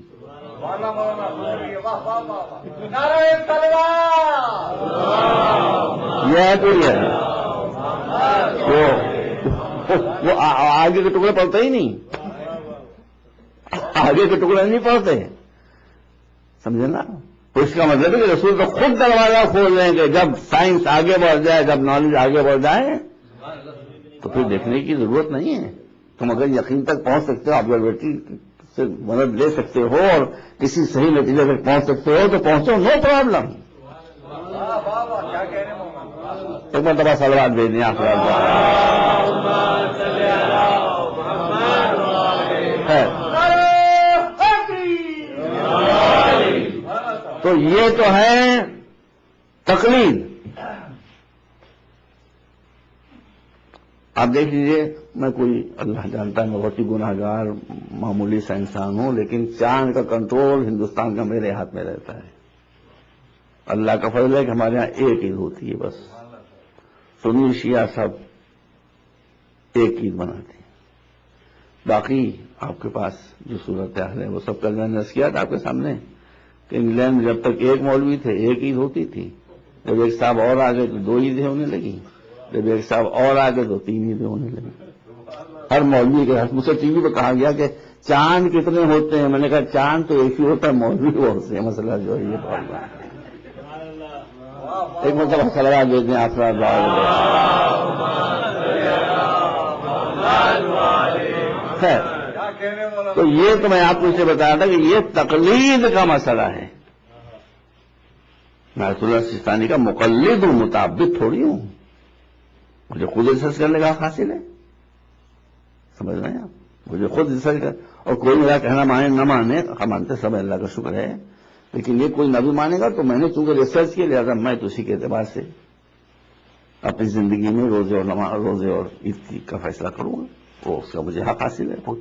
یہ ہے پوری ہے. وہ آگے کے ٹکڑے پڑھتے ہی نہیں، آگے کے ٹکڑے نہیں پڑھتے، سمجھے نا. تو اس کا مطلب ہے کہ رسول تو خود دروازہ کھول دیں گے. جب سائنس آگے بڑھ جائے، جب نالج آگے بڑھ جائے تو پھر دیکھنے کی ضرورت نہیں ہے. تم اگر یقین تک پہنچ سکتے ہو، آبزرویٹری سے مدد لے سکتے ہو اور کسی صحیح نتیجے تک پہنچ سکتے ہو تو پہنچو، نو پرابلم. ایک مرتبہ صلوات دے دیں آپ تو یہ تو ہے تقلید. آپ دیکھ لیجئے، میں کوئی اللہ جانتا ہے میں بہت ہی گناہ گار معمولی سا انسان ہوں، لیکن چاند کا کنٹرول ہندوستان کا میرے ہاتھ میں رہتا ہے. اللہ کا فضل ہے کہ ہمارے یہاں ایک عید ہوتی ہے بس. سنی شیعہ سب ایک عید مناتے ہیں. باقی آپ کے پاس جو صورتحال ہے وہ سب کل میں نے عرض کیا تھا آپ کے سامنے کہ انگلینڈ میں جب تک ایک مولوی تھے ایک عید ہوتی تھی، جب ایک صاحب اور آ گئے تو 2 عیدیں ہونے لگی، جب ایک صاحب اور آ گئے تو 3 عیدیں ہونے لگی. ہر مولوی کے ہاتھ. مجھ سے ٹی وی پہ کہا گیا کہ چاند کتنے ہوتے ہیں؟ میں نے کہا چاند تو ایک ہی ہوتا ہے، مولوی بہت سے. مسئلہ جو ہے یہ پڑھنا ایک مرتبہ سلوات دے دیں آپ. خیر، تو یہ تو میں آپ کو اسے بتایا تھا کہ یہ تقلید کا مسئلہ ہے. میں آیت اللہ سیستانی کا مقلد ہوں، متعبد تھوڑی ہوں. مجھے خود ریسرچ کرنے کا حاصل ہے. سمجھ رہے ہیں آپ؟ مجھے خود ریسرچ کر، اور کوئی میرا کہنا مانے نہ مانے، ہم مانتے سب اللہ کا شکر ہے، لیکن یہ کوئی نہ بھی مانے گا تو میں نے چونکہ ریسرچ کیا، لہٰذا میں تو اسی کے اعتبار سے اپنی زندگی میں روزے اور عید کا فیصلہ کروں گا. وہ اس کا مجھے حق حاصل ہے خود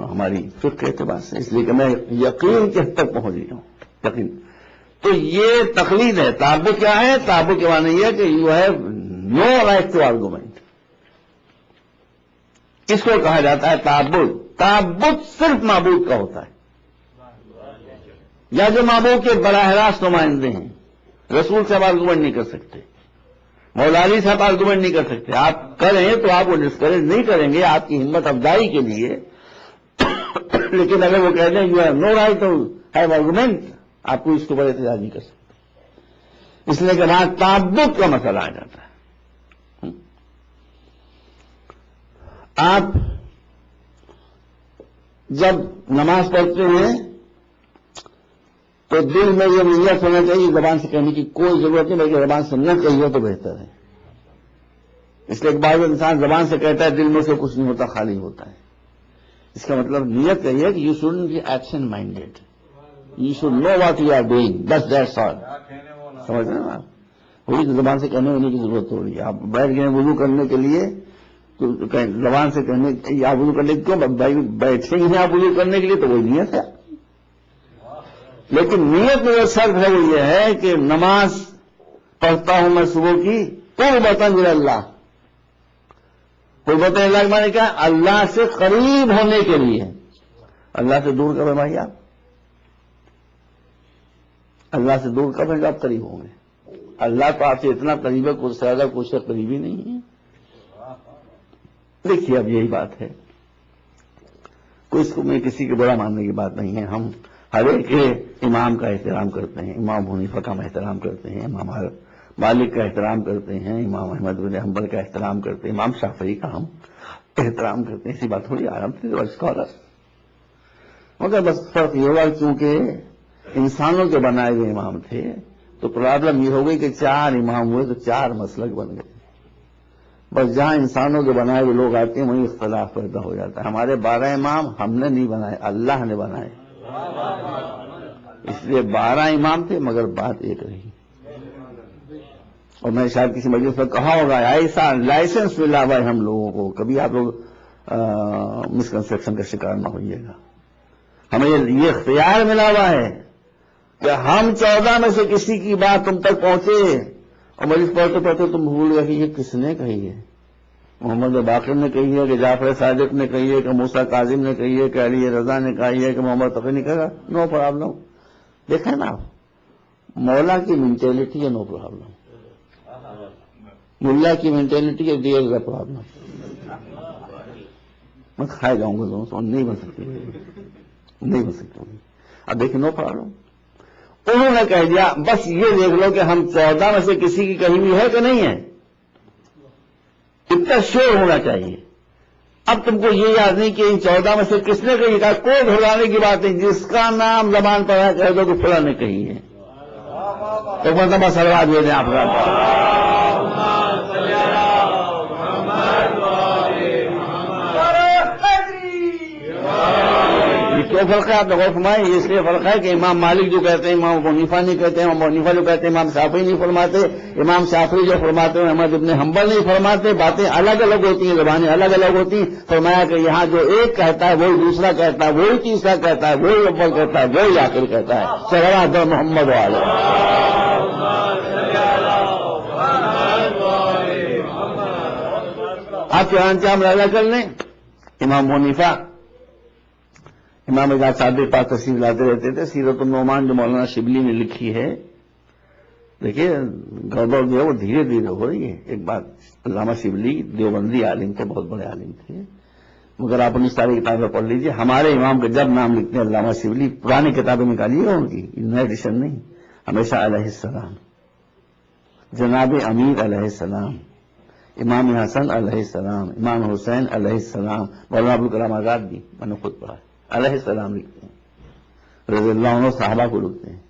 ہماری فقہ کے اعتبار سے، اس لیے کہ میں یقین کے حد تک پہنچ گیا ہوں. یقین. تو یہ تقلید ہے. تعبد کیا ہے؟ تعبد کے معنی یہ ہے کہ you have no right to argument. اس کو کہا جاتا ہے تعبد. تعبد صرف معبود کا ہوتا ہے، یا جو معبود کے براہ راست نمائندے ہیں. رسول صاحب آرگومنٹ نہیں کر سکتے، مولا علی صاحب آرگومنٹ نہیں کر سکتے. آپ کریں تو آپ کو ڈسکریج نہیں کریں گے آپ کی ہمت افزائی کے لیے، لیکن اگر وہ کہتے ہیں you have no right to have argument, آپ کو اس کے اوپر احتجاج نہیں کر سکتے. اس لیے کہ وہاں تعبد کا مسئلہ آ جاتا ہے. آپ جب نماز پڑھتے ہیں تو دل میں یہ نیت ہونا چاہیے، زبان سے کہنے کی کوئی ضرورت نہیں، بلکہ زبان سے نہ کہیے تو بہتر ہے. اس لیے بعض انسان زبان سے کہتا ہے، دل میں سے کچھ نہیں ہوتا، خالی ہوتا ہے. اس کا مطلب نیت کہی ہے کہ you shouldn't be action minded, you should know what you are doing, بس دیٹس آل. سمجھ رہے ہیں آپ؟ وہی زبان سے کہنے ہونے کی ضرورت ہو رہی ہے. آپ بیٹھ گئے وضو کرنے کے لیے تو زبان سے کہنے آپ وضو کرنے کیوں بیٹھے ہی ہیں آپ وضو کرنے کے لیے، تو وہی نیت ہے. لیکن نیت میں جو شرط ہے وہ یہ ہے کہ نماز پڑھتا ہوں میں صبح کی قربتاً اللہ. قربتاً اللہ کے معنی کیا؟ اللہ سے قریب ہونے کے لیے. اللہ سے دور کب ہے بھائی آپ؟ اللہ سے دور کب ہے جب آپ قریب ہوں گے؟ اللہ تو آپ سے اتنا قریب ہے، کچھ سے زیادہ کچھ سے قریب ہی نہیں ہے. دیکھیے اب یہی بات ہے، اس کو میں کسی کے برا ماننے کی بات نہیں ہے. ہم ہر ایک امام کا احترام کرتے ہیں، امام حنیفہ کا ہم احترام کرتے ہیں، امام مالک کا احترام کرتے ہیں، امام احمد بن حنبل کا احترام کرتے ہیں، امام شافعی کا ہم احترام کرتے ہیں. ایسی بات تھوڑی آرام سے اسکالر. مگر بس فرق یہ ہوا کیونکہ انسانوں کے بنائے ہوئے امام تھے تو پرابلم یہ ہو گئی کہ 4 امام ہوئے تو 4 مسلک بن گئے. بس جہاں انسانوں کے بنائے ہوئے لوگ آتے ہیں وہیں اختلاف پیدا ہو جاتا ہے. ہمارے 12 امام ہم نے نہیں بنائے، اللہ نے بنائے. اس لیے 12 امام تھے مگر بات ایک رہی. اور میں شاید کسی مجلس میں کہا ہوگا ایسا لائسنس ملا ہوا ہے ہم لوگوں کو، کبھی آپ لوگ مسکنسپشن کا شکار نہ ہوئیے گا. ہمیں یہ اختیار ملا ہوا ہے کہ ہم 14 میں سے کسی کی بات تم تک پہنچے اور مجلس پڑھتے پڑھتے تم بھول گئے کہ یہ کس نے کہی ہے. محمد باقر نے کہی ہے کہ جعفر صادق نے کہی ہے کہ موسیٰ کاظم نے کہی ہے کہ علی رضا نے کہی ہے کہ محمد تقی نے کہا. No problem. دیکھیں نا آپ، مولا کی مینٹیلٹی ہے، نو پرابلم. ملا کی مینٹیلٹی ہے، ڈیئر از اے پرابلم. میں کھائے جاؤں گا دوستوں، نہیں بن سکتی، نہیں بن سکتی. اب دیکھیں نو پرابلم. انہوں نے کہہ دیا بس یہ دیکھ لو کہ ہم 14 میں سے کسی کی کہی ہوئی ہے کہ نہیں ہے، اتنا شور ہونا چاہیے. اب تم کو یہ یاد نہیں کہ ان 14 میں سے کس نے کہی تھا، کوئی گھبرانے کی بات نہیں. جس کا نام زبان پر ہے کہہ دو کہ فلاں نے کہی ہے. تو مرتبہ سلوات دے دیں آپ کا. کیوں فرق ہے؟ آپ نے غور فرمائے. اس لیے فرق ہے کہ امام مالک جو کہتے ہیں امام ابو حنیفہ نہیں کہتے ہیں، امام ابو حنیفہ جو کہتے ہیں امام شافعی نہیں فرماتے، امام شافعی جو فرماتے ہیں احمد ابن حنبل نہیں فرماتے. باتیں الگ الگ ہوتی ہیں، زبانیں الگ الگ ہوتی ہیں. فرمایا کہ یہاں جو ایک کہتا ہے وہی دوسرا کہتا ہے، وہی تیسرا کہتا ہے، وہی اول کہتا ہے، وہی آخر کہتا ہے. صلوات محمد علیہ. آپ چنانچہ ہم راجہ کر لیں. امام ابو حنیفہ امام اعجاز صادق پاس تشریف لاتے رہتے تھے. سیرت النعمان جو مولانا شبلی نے لکھی ہے، دیکھیے گڑبڑ جو ہے وہ دھیرے دھیرے ہو رہی ہے. ایک بات، علامہ شبلی دیوبندی عالم تھے، بہت بڑے عالم تھے. مگر آپ اپنی ساری کتابیں پڑھ لیجئے، ہمارے امام کے جب نام لکھتے ہیں علامہ شبلی، پرانی کتابیں نکالیے گا ان کی، نئے ایڈیشن نہیں، ہمیشہ علیہ السلام، جناب امیر علیہ السلام، امام حسن علیہ السلام، امام حسین علیہ السلام، مولانا ابوالکلام آزاد بھی میں نے خود پڑھا ہے، علیہ السلام لکھتے ہیں، رضی اللہ عنہ صحابہ کو لکھتے ہیں،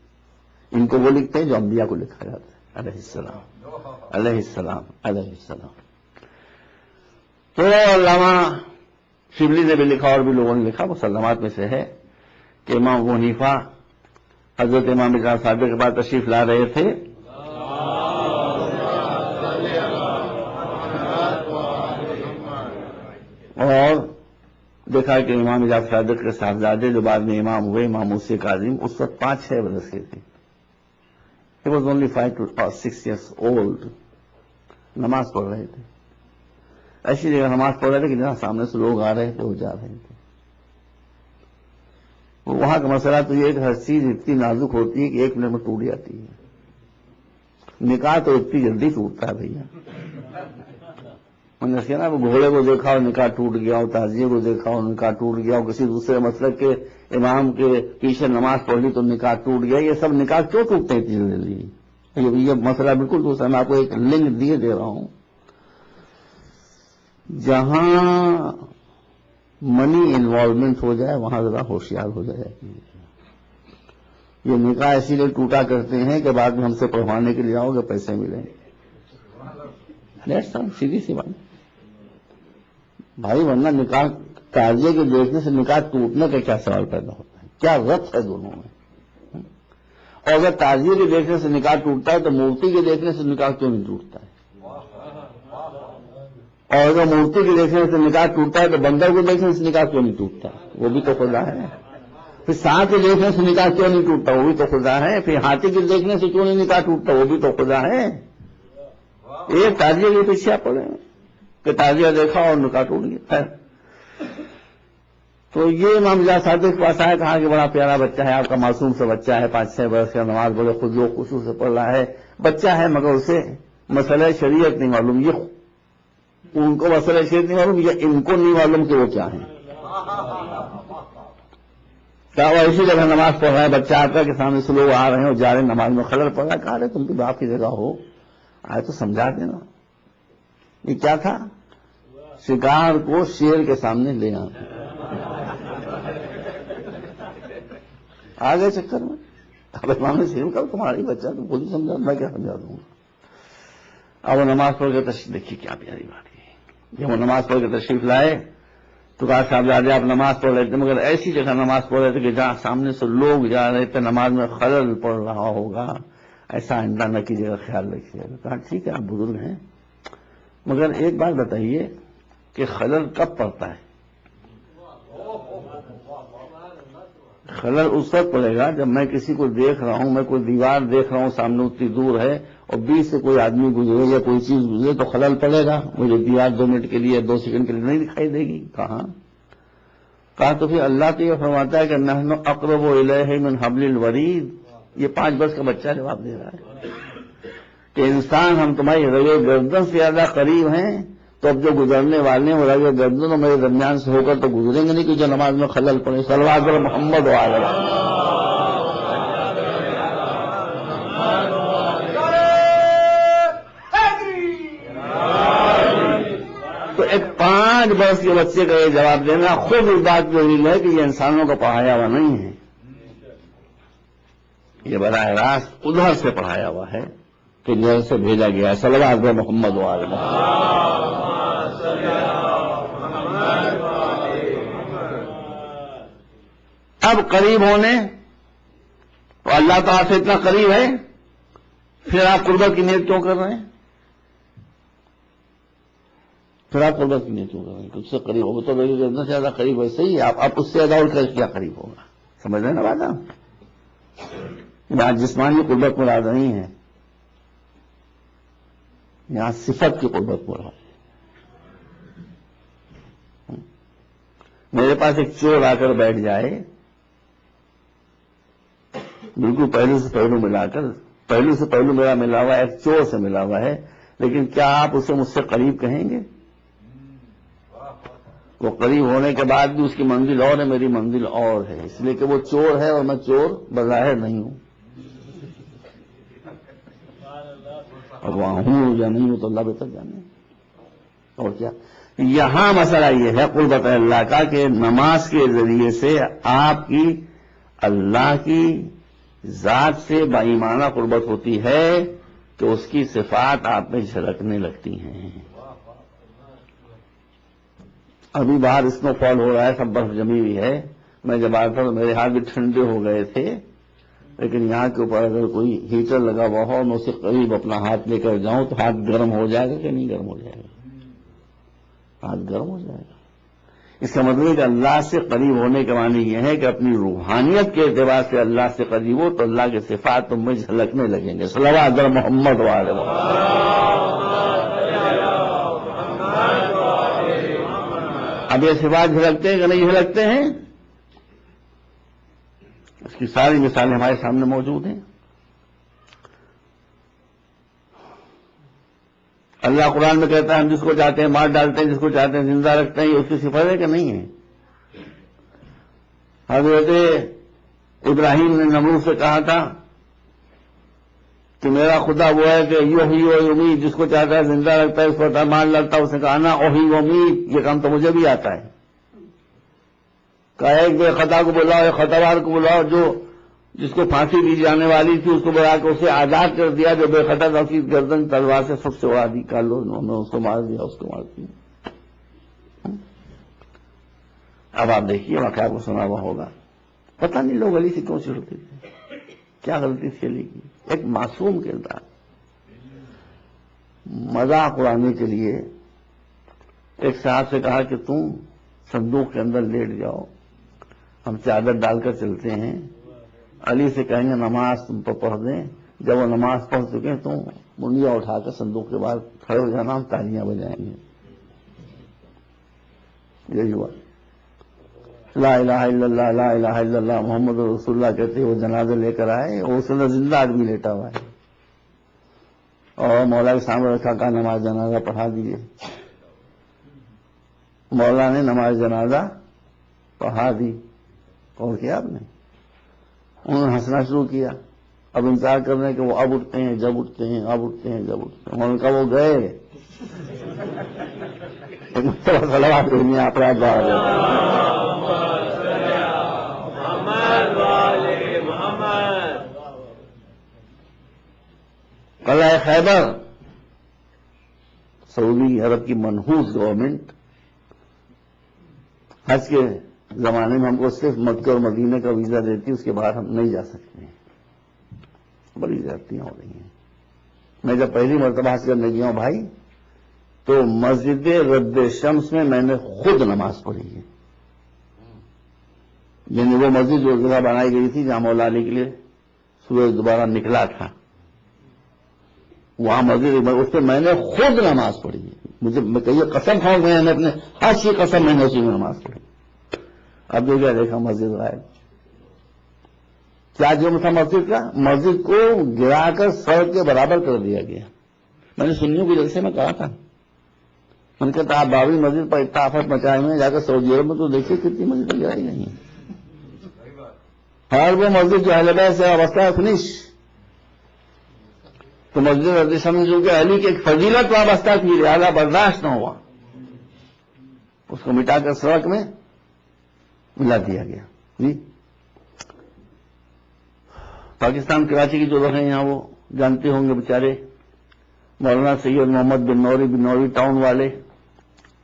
ان کو وہ لکھتے ہیں جو انبیاء کو لکھا جاتا ہے، علیہ السلام علیہ السلام علیہ السلام۔ تو علامہ شبلی نے بھی لکھا اور بھی لوگوں نے لکھا، مسلمات میں سے ہے کہ امام ابو حنیفہ حضرت امام جعفر صادق کے بعد تشریف لا رہے تھے، اور دیکھا کہ امام جعفر صادق کے صاحبزادے جو بعد میں امام ہوئے، امام موسی کاظم، اس وقت 5-6 برس کے تھے، he was only 5 or 6 years old، نماز پڑھ رہے تھے، ایسی جگہ نماز پڑھ رہے تھے کہ جہاں سامنے سے لوگ آ رہے تھے وہ جا رہے تھے۔ وہاں کا مسئلہ تو یہ ہے کہ ہر چیز اتنی نازک ہوتی ہے کہ 1 منٹ میں ٹوٹ جاتی ہے، نکاح تو اتنی جلدی ٹوٹتا ہے بھیا، میں نے کہا نا، وہ گھوڑے کو دیکھا اور نکاح ٹوٹ گیا، اور تعزیے کو دیکھا اور نکاح ٹوٹ گیا، اور کسی دوسرے مسلک کے امام کے پیچھے نماز پڑھ لی تو نکاح ٹوٹ گیا، یہ سب نکاح کیوں ٹوٹتے ہیں اتنی جلدی؟ یہ مسئلہ بالکل دوسرا، میں آپ کو ایک لنک دے رہا ہوں، جہاں منی انوالومنٹ ہو جائے وہاں ذرا ہوشیار ہو جائے۔ یہ نکاح اسی لیے ٹوٹا کرتے ہیں کہ بعد میں ہم سے پڑھوانے کے لیے آؤ گے، پیسے ملیں گے، سیدھی سی بات بھائی، ورنہ نکاح تعزیے کے دیکھنے سے نکاح ٹوٹنے کا کیا سوال پیدا ہوتا ہے؟ کیا ربط ہے دونوں میں؟ اور اگر تعزیے کے دیکھنے سے نکاح ٹوٹتا ہے تو مورتی کے دیکھنے سے نکاح کیوں نہیں ٹوٹتا ہے؟ اور اگر مورتی کے دیکھنے سے نکاح ٹوٹتا ہے تو بندر کو دیکھنے سے نکاح کیوں نہیں ٹوٹتا؟ وہ بھی تو خدا ہے۔ پھر سانپ کے دیکھنے سے نکاح کیوں نہیں ٹوٹتا؟ وہ بھی تو خدا ہے۔ پھر ہاتھی کے دیکھنے سے کیوں نہیں نکاح ٹوٹتا؟ وہ بھی تو خدا ہے۔ ایک تعزیے کے پیچھے آپ پڑے کہ تعزیہ دیکھا اور نکاح ٹوٹ گیا۔ تو یہ امام جعفر صادق کے پاس آیا، کہا کہ بڑا پیارا بچہ ہے آپ کا، معصوم سے بچہ ہے، 5-6 برس کا، نماز بڑے خضوع و خشوع سے پڑھ رہا ہے، بچہ ہے مگر اسے مسئلہ شریعت نہیں معلوم، یہ ان کو مسئلہ شریعت نہیں معلوم، یا ان کو نہیں معلوم کہ وہ کیا ہیں۔ کیا وہ اسی جگہ نماز پڑھ رہا ہے، بچہ آتا ہے کہ سامنے سے لوگ آ رہے ہیں اور جا رہے ہیں، نماز میں خلل پڑ رہا ہے، کہا رہے تم بھی باپ کی جگہ ہو، آئے تو سمجھا دینا۔ یہ کیا تھا؟ شکار کو شیر کے سامنے لے آنا، آ گئے چکر میں۔ اب امام نے شیر کا تمہاری بچہ تو خود ہی سمجھا، میں کیا سمجھا دوں گا۔ اب وہ نماز پڑھ کے تشریف، دیکھیے کیا پیاری بات ہے، جب وہ نماز پڑھ کے تشریف لائے تو کہا صاحبزادے آپ نماز پڑھ رہے تھے مگر ایسی جگہ نماز پڑھ رہے تھے کہ جہاں سامنے سے لوگ جا رہے تھے، نماز میں خلل پڑ رہا ہوگا، ایسا آئندہ نہ کیجیے گا، خیال رکھیے گا۔ کہا ٹھیک ہے آپ بزرگ ہیں، مگر ایک بات بتائیے کہ خلل کب پڑتا ہے؟ خلل اس وقت پڑے گا جب میں کسی کو دیکھ رہا ہوں، میں کوئی دیوار دیکھ رہا ہوں سامنے اتنی دور ہے اور بیچ سے کوئی آدمی گزرے یا کوئی چیز گزرے تو خلل پڑے گا، مجھے دیوار 2 منٹ کے لیے 2 سیکنڈ کے لیے نہیں دکھائی دے گی۔ کہا تو پھر اللہ تو یہ فرماتا ہے کہ نحن اقرب الیہ من حبل الورید، یہ 5 برس کا بچہ جواب دے رہا ہے کہ انسان ہم تمہاری رگے گردن سے زیادہ قریب ہیں، تو اب جو گزرنے والے ہیں وہ رگے گردن اور میرے درمیان سے ہو کر تو گزریں گے نہیں کہ جو نماز میں خلل پڑے۔ صلوات محمد وعلی تو ایک 5 برس کے بچے کا یہ جواب دینا خود اس بات کی دلیل ہے کہ یہ انسانوں کا پڑھایا ہوا نہیں ہے، یہ براہ راست ادھر سے پڑھایا ہوا ہے کہ جہاں سے بھیجا گیا ہے۔ صلوات محمد وعلی اب قریب ہونے تو اللہ تعالیٰ سے اتنا قریب ہے، پھر آپ قربت کی نیت کیوں کر رہے ہیں؟ پھر آپ قربت کی نیت کیوں کر رہے ہیں؟ اس سے قریب ہوگا تو اتنا سے زیادہ قریب ویسے ہی آپ اس سے زیادہ اور کیا قریب ہوگا؟ سمجھ رہے ہیں نا بات آپ؟ یہاں جسمانی قربت مراد نہیں ہے، یہاں صفت کی قربت مراد ہے۔ میرے پاس ایک چور آ کر بیٹھ جائے، بالکل پہلو سے پہلو ملا کر، پہلو سے پہلو میرا ملا ہوا ہے، ایک چور سے ملا ہوا ہے، لیکن کیا آپ اسے مجھ سے قریب کہیں گے؟ وہ قریب ہونے کے بعد بھی اس کی منزل اور ہے، میری منزل اور ہے، اس لیے کہ وہ چور ہے اور میں چور بظاہر نہیں ہوں. اب وہاں ہوں یا نہیں ہوں تو اللہ بہتر جانے. اور کیا یہاں مسئلہ یہ ہے قربت اللہ کا کہ نماز کے ذریعے سے آپ کی اللہ کی ذات سے باایمانہ قربت ہوتی ہے کہ اس کی صفات آپ میں جھلکنے لگتی ہیں. ابھی باہر اسنو فال ہو رہا ہے، سب برف جمی ہوئی ہے. میں جب آیا تھا تو میرے ہاتھ بھی ٹھنڈے ہو گئے تھے، لیکن یہاں کے اوپر اگر کوئی ہیٹر لگا ہوا ہو میں اسے قریب اپنا ہاتھ لے کر جاؤں تو ہاتھ گرم ہو جائے گا کہ نہیں گرم ہو جائے گا؟ ہاتھ گرم ہو جائے گا. اس کا مطلب ہے کہ اللہ سے قریب ہونے کے معنی یہ ہے کہ اپنی روحانیت کے اعتبار سے اللہ سے قریب ہو تو اللہ کے صفات تم میں جھلکنے لگیں گے. صلوات علی محمد وعلی محمد. اب یہ صفات جھلکتے ہیں کہ نہیں جھلکتے ہیں؟ اس کی ساری مثالیں ہمارے سامنے موجود ہیں. اللہ قرآن میں کہتا ہے ہم جس کو چاہتے ہیں مار ڈالتے ہیں، جس کو چاہتے ہیں زندہ رکھتے ہیں. یہ اس کی صفت ہے کہ نہیں ہے؟ حضرت ابراہیم نے نمرود سے کہا تھا کہ میرا خدا وہ ہے کہ یحیی و یمیت، جس کو چاہتا ہے زندہ رکھتا ہے، اس کو مار ڈالتا ہے. اس نے کہا نا احیی و امیت، یہ کام تو مجھے بھی آتا ہے. کہا ایک بے خطا کو بلاؤ، ایک خطاوار کو بلاؤ، جو جس کو پھانسی دی جانے والی تھی اس کو بلا کے اسے آزاد کر دیا. جو بے خطا تھا اس کی گردن تلوار سے سب سے اڑا دی. کالو انہوں نے اس کو مار دیا، اس کو مار دیا. اب آپ دیکھیے واقعہ آپ کو سنا ہوا ہوگا. پتہ نہیں لوگ علی سے کیوں چھڑتے تھے، کیا غلطی تھی علی کی. ایک معصوم کردار. مذاق اڑانے کے لیے ایک صاحب سے کہا کہ تم صندوق کے اندر لیٹ جاؤ، ہم چادر ڈال کر چلتے ہیں. علی سے کہیں گے نماز تم پر پڑھ دیں. جب وہ نماز پڑھ چکے تو منڈیاں اٹھا کر صندوق کے بعد کھڑے ہو جانا، ہم تالیاں بجائیں گے. یہی ہوا. لا الہ الا اللہ، لا الہ الا اللہ محمد رسول اللہ کہتے وہ جنازہ لے کر آئے اور اس اندر زندہ آدمی لیٹا ہوا ہے اور مولا کے سامنے رکھا، کہا نماز جنازہ پڑھا دیجیے. مولا نے نماز جنازہ پڑھا دی. اور کیا آپ نے؟ انہوں نے ہنسنا شروع کیا. اب انتظار کر رہے ہیں کہ وہ اب اٹھتے ہیں، جب اٹھتے ہیں، اب اٹھتے ہیں، جب اٹھتے ہیں. انہوں نے کہا وہ گئے. صلوات دنیا اپرادھ قلعہ خیبر سعودی عرب کی منحوس گورنمنٹ حج کے زمانے میں ہم کو صرف مکہ اور مدینے کا ویزا دیتی، اس کے بعد ہم نہیں جا سکتے. بڑی زیادتیاں ہو رہی ہیں. میں جب پہلی مرتبہ حج کرنے گیا ہوں بھائی تو مسجد رد شمس میں نے خود نماز پڑھی ہے. یعنی وہ مسجد جو جگہ بنائی گئی تھی جہاں مولا علی کے لیے سورج دوبارہ نکلا تھا، وہاں مسجد اس پہ میں نے خود نماز پڑھی ہے. مجھے میں کہیے قسم کھاؤں میں نے اپنے حج کی قسم میں نے اسی میں نماز پڑھی. اب جو کیا دیکھا مسجد غائب. کیا جرم تھا مسجد کا؟ مسجد کو گرا کر سڑک کے برابر کر دیا گیا. میں نے سنیوں کی جلسے میں کہا تھا، میں نے کہا آپ بابری مسجد پر اتنا آفت مچائے ہوئے جا کر سعودی عرب میں تو دیکھیے کتنی مسجدیں گرائی نہیں ہیں. ہر وہ مسجد جو اہل بیت سے وابستہ ہے فنش. تو مسجد رضی سمجھو کہ علی کی ایک فضیلت وابستہ تھی، لہذا برداشت نہ ہوا، اس کو مٹا کر سڑک میں ملا دیا گیا. جی پاکستان کراچی کی جو لوگ ہیں یہاں وہ جانتے ہوں گے بیچارے مولانا سید محمد بن نوری ٹاؤن والے،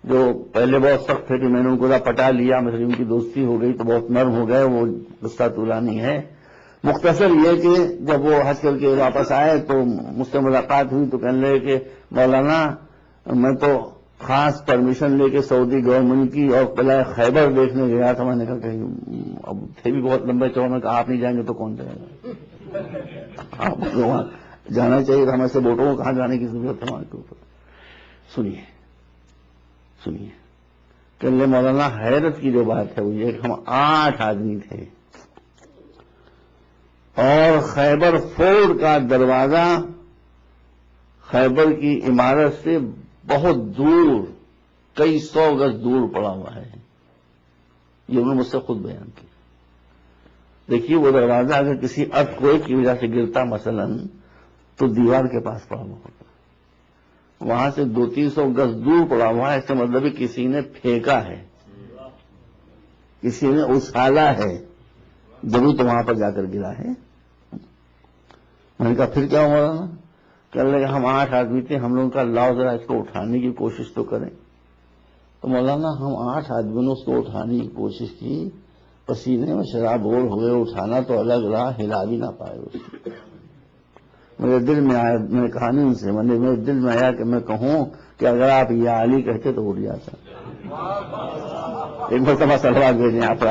جو پہلے بہت سخت تھے کہ میں نے ان کو پٹا لیا، مجھے ان کی دوستی ہو گئی تو بہت نرم ہو گئے. وہ قصہ طولانی ہے. مختصر یہ کہ جب وہ حج کر کے واپس آئے تو مجھ سے ملاقات ہوئی تو کہنے لگے کہ مولانا میں تو خاص پرمیشن لے کے سعودی گورنمنٹ کی اور قلعہ خیبر دیکھنے گیا تھا. میں نے کہا کہ اب تھے بھی بہت لمبے چوڑے میں کہا آپ نہیں جائیں گے تو کون جائے گا؟ آپ وہاں جانا چاہیے تھا. ہم ایسے بوٹوں کو کہاں جانے کی ضرورت ہے وہاں کے اوپر. سنیے کہ مولانا حیرت کی جو بات ہے وہ یہ کہ ہم 8 آدمی تھے اور خیبر فورٹ کا دروازہ خیبر کی عمارت سے بہت دور کئی 100 گز دور پڑا ہوا ہے. یہ انہوں نے مجھ سے خود بیان کیا. دیکھیے وہ دروازہ اگر کسی ارتھکویک کی وجہ سے گرتا مثلا تو دیوار کے پاس پڑا ہوا ہوتا. وہاں سے 200-300 گز دور پڑا ہوا ہے. اس کا مطلب کسی نے پھینکا ہے, کسی نے اچھالا ہے, جبھی تو وہاں پر جا کر گرا ہے. میں نے کہا پھر کیا ہوا نا؟ کہنے لگے ہم 8 آدمی تھے, ہم لوگوں کا لاؤ ذرا اس کو اٹھانے کی کوشش تو کریں. تو مولانا ہم 8 آدمیوں نے اس کو اٹھانے کی کوشش کی, پسینے میں شراب اور ہوئے, اٹھانا تو الگ رہا, ہلا بھی نہ پائے اس کو. میرے دل میں آیا, میں نے کہا نہیں ان سے, میرے دل میں آیا کہ میں کہوں کہ اگر آپ یا علی کہتے تو اٹھ جاتا. ایک مرتبہ سلوات بھیجیں آپ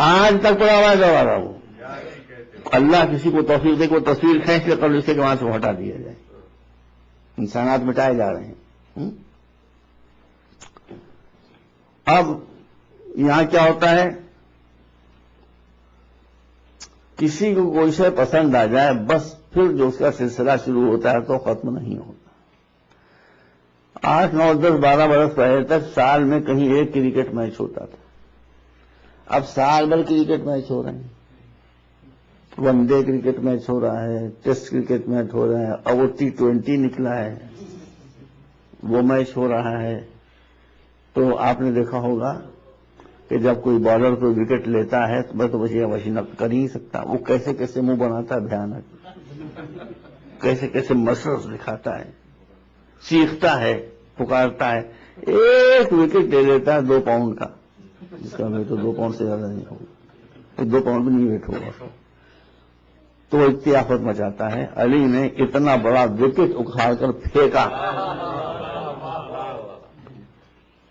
آج تک پڑا ہوا ہے رہا ہوں. اللہ کسی کو توفیق دے کو تصویر کھینچ کے قبل سے کہ وہاں سے ہٹا دیا جائے. انسانات مٹائے جا رہے ہیں. اب یہاں کیا ہوتا ہے, کسی کو کوئی شے پسند آ جائے بس پھر جو اس کا سلسلہ شروع ہوتا ہے تو ختم نہیں ہوتا. 8, 9, 10, 12 برس پہلے تک سال میں کہیں ایک کرکٹ میچ ہوتا تھا. اب سال بھر کرکٹ میچ ہو رہے ہیں. ون ڈے کرکٹ میچ ہو رہا ہے, ٹیسٹ کرکٹ میچ ہو رہا ہے, اور وہ T20 نکلا ہے, وہ میچ ہو رہا ہے. تو آپ نے دیکھا ہوگا کہ جب کوئی بالر کوئی وکٹ لیتا ہے تو میں تو وشی نقد کر ہی نہیں سکتا. وہ کیسے کیسے منہ بناتا ہے بھیانک, کیسے کیسے مسرس دکھاتا ہے, چیختا ہے, پکارتا ہے. ایک وکٹ لے لیتا ہے 2 پاؤنڈ کا, جس کا ویٹ تو 2 پاؤنڈ سے زیادہ نہیں ہوگا, 2 پاؤنڈ بھی نہیں ویٹ ہوگا. تو وہ اتنی آفت مچاتا ہے. علی نے اتنا بڑا وکٹ اکھاڑ کر پھینکا,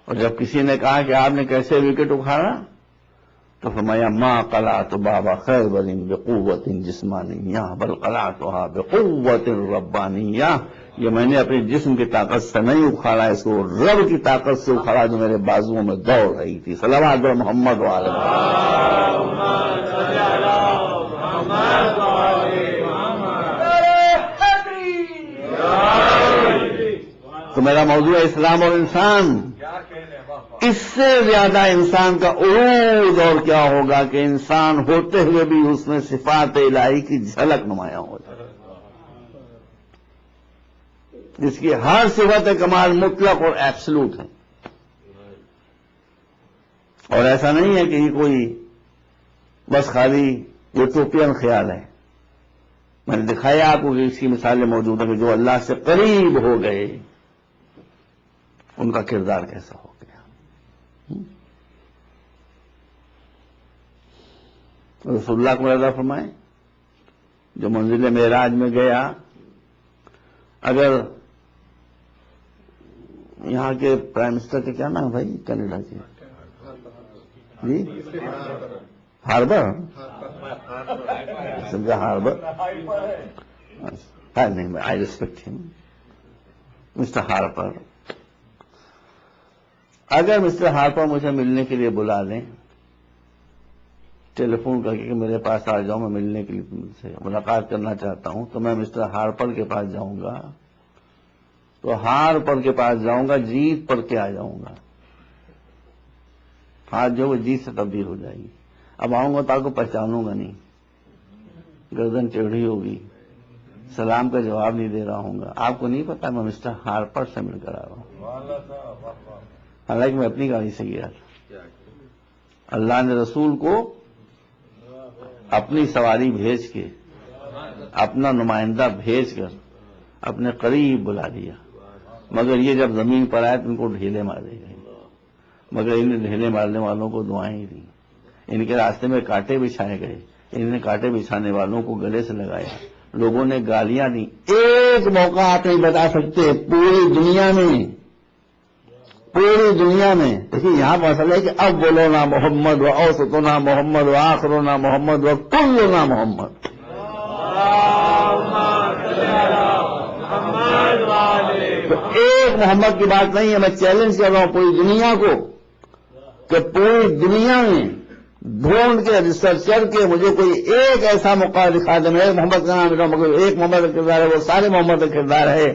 اور جب کسی نے کہا کہ آپ نے کیسے وکٹ اکھاڑا تو فرمایا ما قلعت بابا خیبر بقوت جسمانیہ بل قلعتها بقوت ربانیہ. یہ میں نے اپنے جسم کی طاقت سے نہیں اکھاڑا, اس کو رب کی طاقت سے اکھاڑا جو میرے بازوؤں میں دوڑ رہی تھی. صلوات بر محمد وعلی تو میرا موضوع ہے اسلام اور انسان. اس سے زیادہ انسان کا عروج اور کیا ہوگا کہ انسان ہوتے ہوئے بھی اس میں صفات الہی کی جھلک نمایاں ہو جائے, جس کی ہر صفت کمال مطلق اور ایبسلوٹ ہے. اور ایسا نہیں ہے کہ یہ کوئی بس خالی یوٹوپین خیال ہے. میں نے دکھایا آپ کو کہ اس کی مثالیں موجود ہیں کہ جو اللہ سے قریب ہو گئے ان کا کردار کیسا ہو گیا. رسول اللہ کو رضا فرمائیں, جو منزل معراج میں گیا, اگر یہاں کے پرائم منسٹر کے کیا نام ہے بھائی کینیڈا کے, جی ہاربر, سمجھا ہاربر, نہیں آئی ریسپیکٹ ہم, مسٹر ہارپر. اگر مسٹر ہارپر مجھے ملنے کے لیے بلا لیں, ٹیلی فون کر کے کہ میرے پاس آ جاؤ, میں ملنے کے لیے تم سے ملاقات کرنا چاہتا ہوں, تو میں مسٹر ہارپر کے پاس جاؤں گا, تو ہارپر کے پاس جاؤں گا, جیت پر کے آ جاؤں گا. ہاتھ جو وہ جیت سے تبدیل ہو جائے گی. اب آؤں گا تو آپ کو پہچانوں گا نہیں, گردن ٹیڑھی ہوگی, سلام کا جواب نہیں دے رہا ہوں گا. آپ کو نہیں پتا میں مسٹر ہارپر سے مل کر آ رہا ہوں, حالانکہ میں اپنی گاڑی سے گیا تھا. اللہ نے رسول کو اپنی سواری بھیج کے, اپنا نمائندہ بھیج کر اپنے قریب بلا لیا. مگر یہ جب زمین پر آئے تو ان کو ڈھیلے مارے گئے, مگر ان ڈھیلے مارنے والوں کو دعائیں دی. ان کے راستے میں کانٹے بچھائے گئے, انہوں نے کانٹے بچھانے والوں کو گلے سے لگایا, لوگوں نے گالیاں دی. ایک موقع آپ نہیں بتا سکتے پوری دنیا میں, پوری دنیا میں. دیکھیے یہاں مسئلہ ہے کہ اب بولو نا محمد و اوسطنا محمد و آخرنا محمد و کلنا محمد. تو ایک محمد کی بات نہیں ہے, میں چیلنج کر رہا ہوں پوری دنیا کو کہ پوری دنیا میں ڈھونڈ کے ریسرچ کر کے مجھے کوئی ایک ایسا موقع دکھا دے. میں محمد کا نام لیتا ہوں مگر ایک محمد کا کردار ہے، وہ سارے محمد کا کردار ہے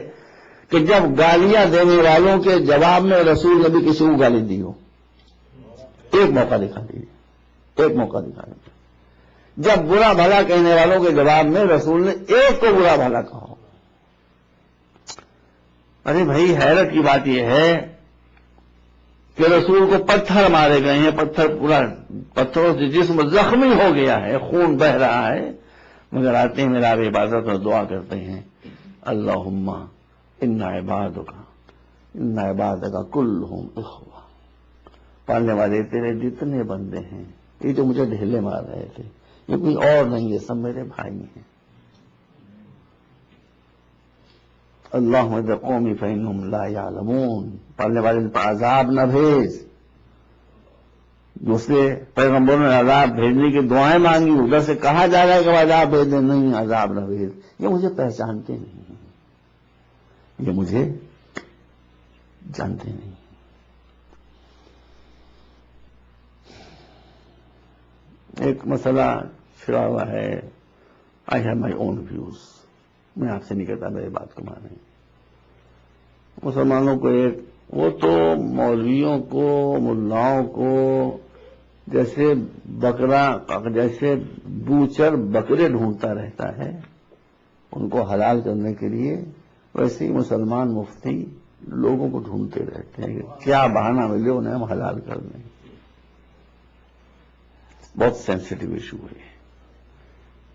کہ جب گالیاں دینے والوں کے جواب میں رسول نے بھی کسی کو گالی دی ہو. ایک موقع دکھا دیجیے، ایک موقع دکھا دیجیے جب برا بھلا کہنے والوں کے جواب میں رسول نے ایک کو برا بھلا کہا ہو. ارے بھائی حیرت کی بات یہ ہے کہ رسول کو پتھر مارے گئے ہیں، پتھروں سے جسم زخمی ہو گیا ہے، خون بہ رہا ہے، مگر آتے ہیں میرا عبادت اور دعا کرتے ہیں اللہم ان عبادک کلہم اخوہ. پالنے والے تیرے جتنے بندے ہیں، یہ جو مجھے ڈھیلے مار رہے تھے یہ کوئی اور نہیں ہے، سب میرے بھائی ہیں. اللہم اذ قومی فإنہم لا یعلمون. پالنے والے ان پر عذاب نہ بھیج. دوسرے پیغمبروں نے عذاب بھیجنے کی دعائیں مانگی، ادھر سے کہا جا رہا ہے کہ عذاب بھیج دیں، نہیں عذاب نہ بھیج. یہ مجھے پہچانتے نہیں، یہ مجھے جانتے نہیں. ایک مسئلہ چھڑا ہوا ہے، I have my own views. میں آپ سے نہیں کہتا میری بات کو مانیں. مسلمانوں کو ایک وہ تو مولویوں کو ملاؤں کو جیسے جیسے بوچر بکرے ڈھونڈتا رہتا ہے ان کو حلال کرنے کے لیے، ویسے ہی مسلمان مفتی لوگوں کو ڈھونڈتے رہتے ہیں کہ کیا بہانہ ملے انہیں ہم حلال کر دیں. بہت سینسٹیو ایشو ہے.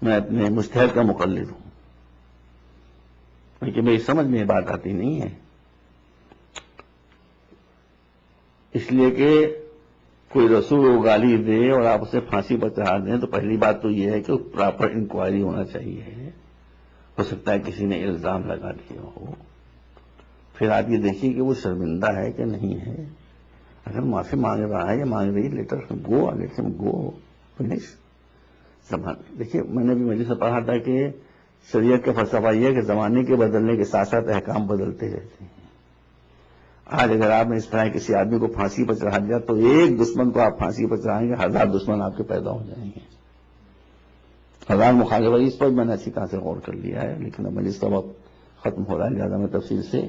میں اپنے مجتہد کا مقلد ہوں لیکن میری سمجھ میں یہ بات آتی نہیں ہے، اس لیے کہ کوئی رسول کو گالی دے اور آپ اسے پھانسی پر چڑھا دیں تو پہلی بات تو یہ ہے کہ پراپر انکوائری ہونا چاہیے. ہو سکتا ہے کسی نے الزام لگا دیا ہو، پھر آپ یہ دیکھیے کہ وہ شرمندہ ہے کہ نہیں ہے. اگر معافی مانگ رہا ہے یا مانگ رہی لیٹر گو لیٹ ہم گو فنش. دیکھیے میں نے بھی مجھے سے پڑھا تھا کہ شریعت کا فلسفہ یہ ہے کہ زمانے کے بدلنے کے ساتھ ساتھ احکام بدلتے رہتے ہیں. آج اگر آپ نے اس طرح کسی آدمی کو پھانسی پر چڑھا دیا تو ایک دشمن کو آپ پھانسی پر چڑھائیں گے، 1000 دشمن آپ کے پیدا ہو جائیں گے. 1000 مخالف. اس پر میں نے اچھی طرح سے غور کر لیا ہے، لیکن اب مجلس کا وقت ختم ہو رہا ہے لہٰذا میں تفصیل سے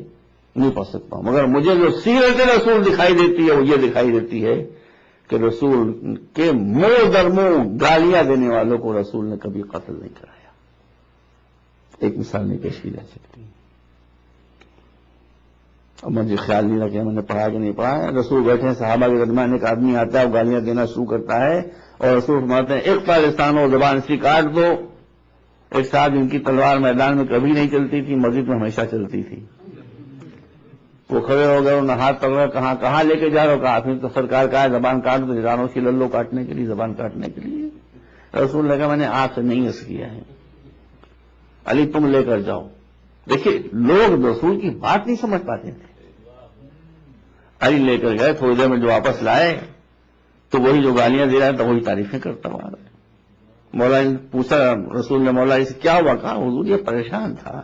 نہیں پڑھ سکتا ہوں. مگر مجھے جو سیرت رسول دکھائی دیتی ہے وہ یہ دکھائی دیتی ہے کہ رسول کے منہ در منہ گالیاں دینے والوں کو رسول نے کبھی قتل نہیں کرایا. ایک مثال نہیں پیش کی جا سکتی. اب مجھے خیال نہیں رکھا میں نے پڑھا کہ نہیں پڑھا ہے. رسول بیٹھے ہیں، صحابہ کے درمیان ایک آدمی آتا ہے، وہ گالیاں دینا شروع کرتا ہے اور رسول فرماتے ہیں ایک پاکستان ہو زبان اسی کاٹ دو. ایک صاحب جن کی تلوار میدان میں کبھی نہیں چلتی تھی، مسجد میں ہمیشہ چلتی تھی، وہ کھڑے ہو گئے، انہوں نے ہاتھ پکڑا، کہاں لے کے جا رہے ہو؟ کہا پھر تو سرکار کہا ہے زبان کاٹ دو، ہزاروں کی للو کاٹنے کے لیے، زبان کاٹنے کے لیے. رسول نے کہا میں نے آپ سے نہیں عرض کیا ہے، علی تم لے کر جاؤ. دیکھیے لوگ رسول کی بات نہیں سمجھ پاتے تھے. علی لے کر گئے، تھوڑی دیر میں جو واپس لائے تو وہی جو گالیاں دے رہا تھا وہی تعریفیں کرتا ہوا. مولا نے پوچھا، رسول نے مولا سے کیا ہوا؟ کہا حضور یہ پریشان تھا،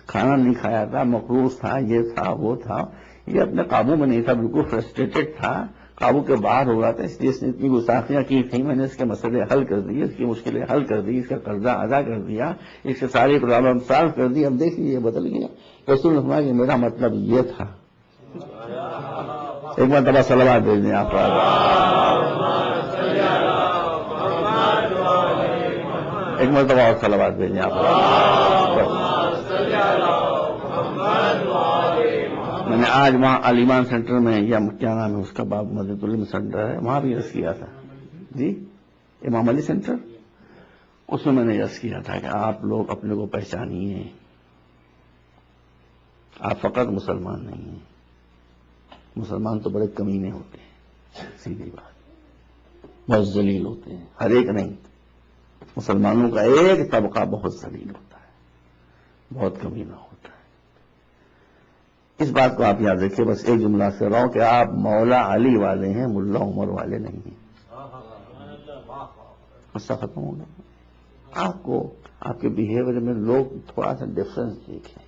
کھانا نہیں کھایا تھا، مقروض تھا، یہ تھا وہ تھا، یہ اپنے قابو میں نہیں تھا، بالکل فرسٹریٹڈ تھا، قابو کے باہر ہو رہا تھا، اس لیے اس نے اتنی گستاخیاں کی تھیں. میں نے اس کے مسئلے حل کر دیے، اس کی مشکلیں حل کر دی، اس کا قرضہ ادا کر دیا، اس سے ساری پرابلم سالو کر دی. اب دیکھ لیجیے بدل گیا. رسول نے فرمایا کہ میرا مطلب یہ تھا. ایک مرتبہ صلوات بھیج دیں آپ. ایک مرتبہ اور صلوات بھیجیں آپ. میں نے آج وہاں علیمان سینٹر میں یا کیا نام ہے اس کا، باب مسجد العلم سینٹر ہے، وہاں بھی عرض کیا تھا جی، امام علی سینٹر، اس میں نے عرض کیا تھا کہ آپ لوگ اپنے کو پہچانیے، آپ فقط مسلمان نہیں ہیں. مسلمان تو بڑے کمینے ہوتے ہیں، سیدھی بات، بہت ذلیل ہوتے ہیں. ہر ایک نہیں، مسلمانوں کا ایک طبقہ بہت ذلیل ہوتا ہے، بہت کمینہ ہوتا ہے. اس بات کو آپ یاد رکھیے. بس ایک جملہ سے رہا ہوں کہ آپ مولا علی والے ہیں، ملا عمر والے نہیں ہیں. غصہ ختم ہوگا. آپ کو آپ کے بیہیویئر میں لوگ تھوڑا سا ڈفرنس دیکھیں.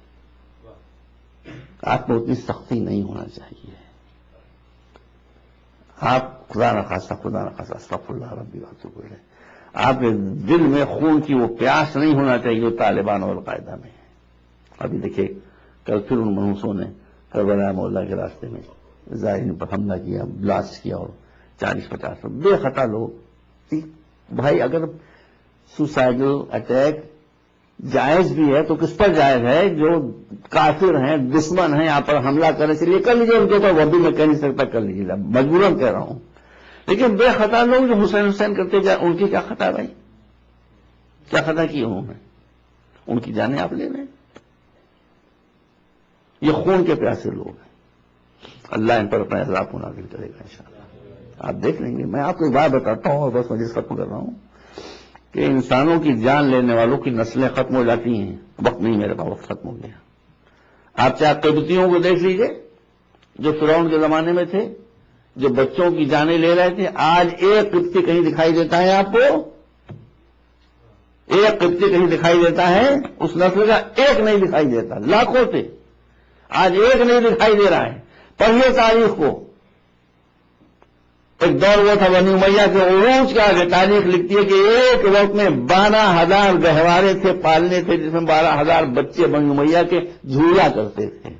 آپ کو اتنی سختی نہیں ہونا چاہیے. آپ خدا نخواستہ استغفر اللہ ربی واتوب الیہ، آپ کے دل میں خون کی وہ پیاس نہیں ہونا چاہیے جو طالبان اور القاعدہ میں ہے۔ ابھی دیکھیے کل پھر ان منحوسوں نے کربلا محلہ کے راستے میں زائرین پر حملہ کیا، بلاسٹ کیا، اور 40-50 بے خطا لوگ۔ بھائی اگر سوسائڈل اٹیک جائز بھی ہے تو کس پر جائز ہے؟ جو کافر ہیں، دشمن ہیں، آپ پر حملہ کرنے سے لیے کر لیجیے، ان کے اوپر وہ بھی میں کہہ نہیں سکتا کر لیجیے، مجبوراً کہہ رہا ہوں۔ لیکن بے خطا لوگ جو حسین کرتے جائیں، ان کی کیا خطا بھائی؟ کیا خطا کی انہوں نے؟ ان کی جانیں آپ لے لیں۔ یہ خون کے پیاسے لوگ ہیں، اللہ ان پر اپنا عذاب کو نازل کرے گا انشاءاللہ، آپ دیکھ لیں گے۔ میں آپ کو ایک بات بتاتا ہوں اور بس مجھے ختم کر رہا ہوں کہ انسانوں کی جان لینے والوں کی نسلیں ختم ہو جاتی ہیں۔ وقت نہیں میرے پاس، وقت ختم ہو گیا۔ آپ چاہے قبطیوں کو دیکھ لیجئے جو فرعون کے زمانے میں تھے، جو بچوں کی جانیں لے رہے تھے، آج ایک قبطی کہیں دکھائی دیتا ہے آپ کو؟ ایک قبطی کہیں دکھائی دیتا ہے؟ اس نسل کا ایک نہیں دکھائی دیتا، لاکھوں تھے، آج ایک نہیں دکھائی دے رہا ہے۔ پڑھیے تاریخ کو، ایک دور وہ تھا بنی امیہ کے عروج کا، کہ تاریخ لکھتی ہے کہ ایک وقت میں 12,000 گہوارے تھے، پالنے تھے، جس میں 12,000 بچے بنی امیہ کے جھولا کرتے تھے۔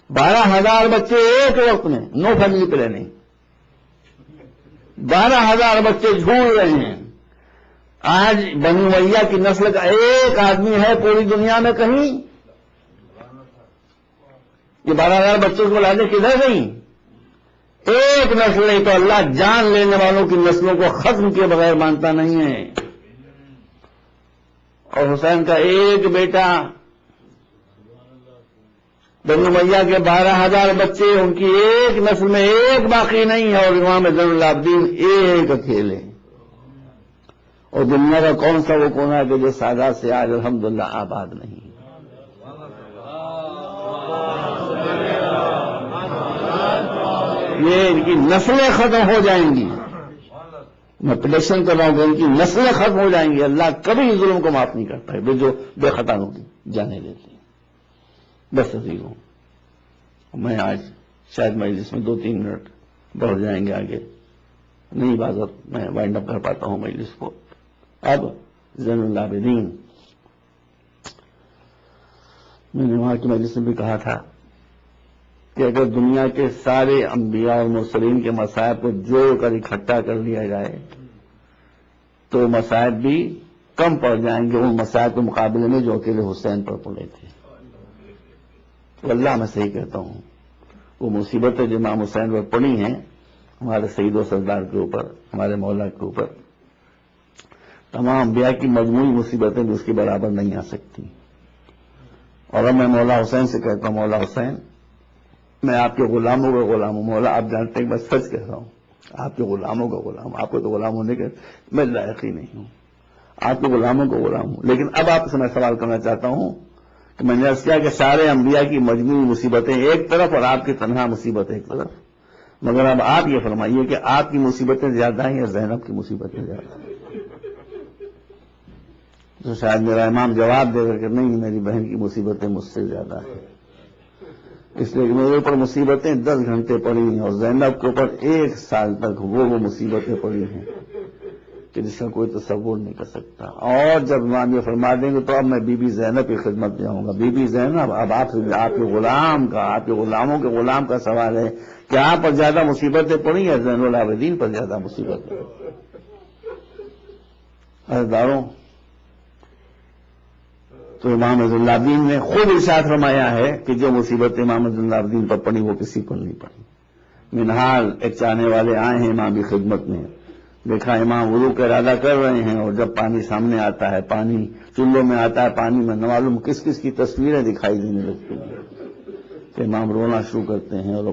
12,000 بچے ایک وقت میں، نو فیملی پلاننگ، 12,000 بچے جھول رہے ہیں۔ آج بنی امیہ کی نسل کا ایک آدمی ہے پوری دنیا میں کہیں؟ یہ 12,000 بچوں کو لانے کدھر گئی؟ ایک نسل نہیں تو اللہ جان لینے والوں کی نسلوں کو ختم کیے بغیر مانتا نہیں ہے۔ اور حسین کا ایک بیٹا، بنی امیہ کے 12,000 بچے، ان کی ایک نسل میں ایک باقی نہیں ہے، اور امام زین العابدین ایک اکیلے۔ اور دنیا کا کون سا وہ کونا ہے کہ جو سادات سے آج الحمدللہ آباد نہیں؟ یہ ان کی نسلیں ختم ہو جائیں گی، میں پریڈکشن کر رہا ہوں کہ ان کی نسلیں ختم ہو جائیں گی۔ اللہ کبھی ظلم کو معاف نہیں کرتا ہے جو بے خطا ہوتی جانے لیتے ہیں۔ بس عزیزوں، میں آج شاید مجلس میں 2-3 منٹ بڑھ جائیں گے آگے، نہیں بازت میں وائنڈ اپ کر پاتا ہوں مجلس کو۔ اب زین العابدین، میں نے وہاں کی مجلس میں بھی کہا تھا کہ اگر دنیا کے سارے انبیاء اور مرسلین کے مصائب کو جوڑ کر اکٹھا کر لیا جائے تو مصائب بھی کم پڑ جائیں گے ان مصائب کے مقابلے میں جو اکیلے حسین پر پڑے تھے۔ واللہ میں صحیح کہتا ہوں، وہ مصیبتیں جو امام حسین پر پڑی ہیں ہمارے سید و سردار کے اوپر، ہمارے مولا کے اوپر، تمام انبیاء کی مجموعی مصیبتیں بھی اس کے برابر نہیں آ سکتی۔ اور اب میں مولا حسین سے کہتا ہوں، مولا حسین، میں آپ کے غلاموں کا غلام ہوں، مولا آپ جانتے ہیں میں سچ کہہ رہا ہوں، آپ کے غلاموں کا غلام، آپ کو تو غلام ہونے کے میں لائق ہی نہیں ہوں، آپ کے غلاموں کا غلام ہوں۔ لیکن اب آپ سے میں سوال کرنا چاہتا ہوں کہ میں نے عرض کیا کہ سارے انبیاء کی مجموعی مصیبتیں ایک طرف اور آپ کی تنہا مصیبت ایک طرف، مگر اب آپ یہ فرمائیے کہ آپ کی مصیبتیں زیادہ ہیں یا زینب کی مصیبتیں زیادہ ہیں؟ تو شاید میرا امام جواب دے گا کہ نہیں، میری بہن کی مصیبتیں مجھ سے زیادہ ہیں، اس لیے کہ میرے اوپر مصیبتیں 10 گھنٹے پڑی ہیں اور زینب کے اوپر 1 سال تک وہ مصیبتیں پڑی ہیں کہ جس کا کوئی تصور نہیں کر سکتا۔ اور جب امام یہ فرما دیں گے تو اب میں بی بی زینب کی خدمت میں آؤں گا۔ بی بی زینب، اب آپ کے غلام کا، آپ کے غلاموں کے غلام کا سوال ہے کہ آپ پر زیادہ مصیبتیں پڑی یا زین العابدین پر زیادہ مصیبتیں؟ عزیزداروں، تو امام زین العابدین نے خود ارشاد فرمایا ہے کہ جو مصیبت امام زین العابدین پر پڑی وہ کسی پر نہیں پڑی۔ منہال ایک چاہنے والے آئے ہیں امام کی خدمت میں، دیکھا امام وضو کا ارادہ کر رہے ہیں اور جب پانی سامنے آتا ہے، پانی چولہوں میں آتا ہے، پانی میں نہ معلوم کس کس کی تصویریں دکھائی دینے لگتی ہیں کہ امام رونا شروع کرتے ہیں اور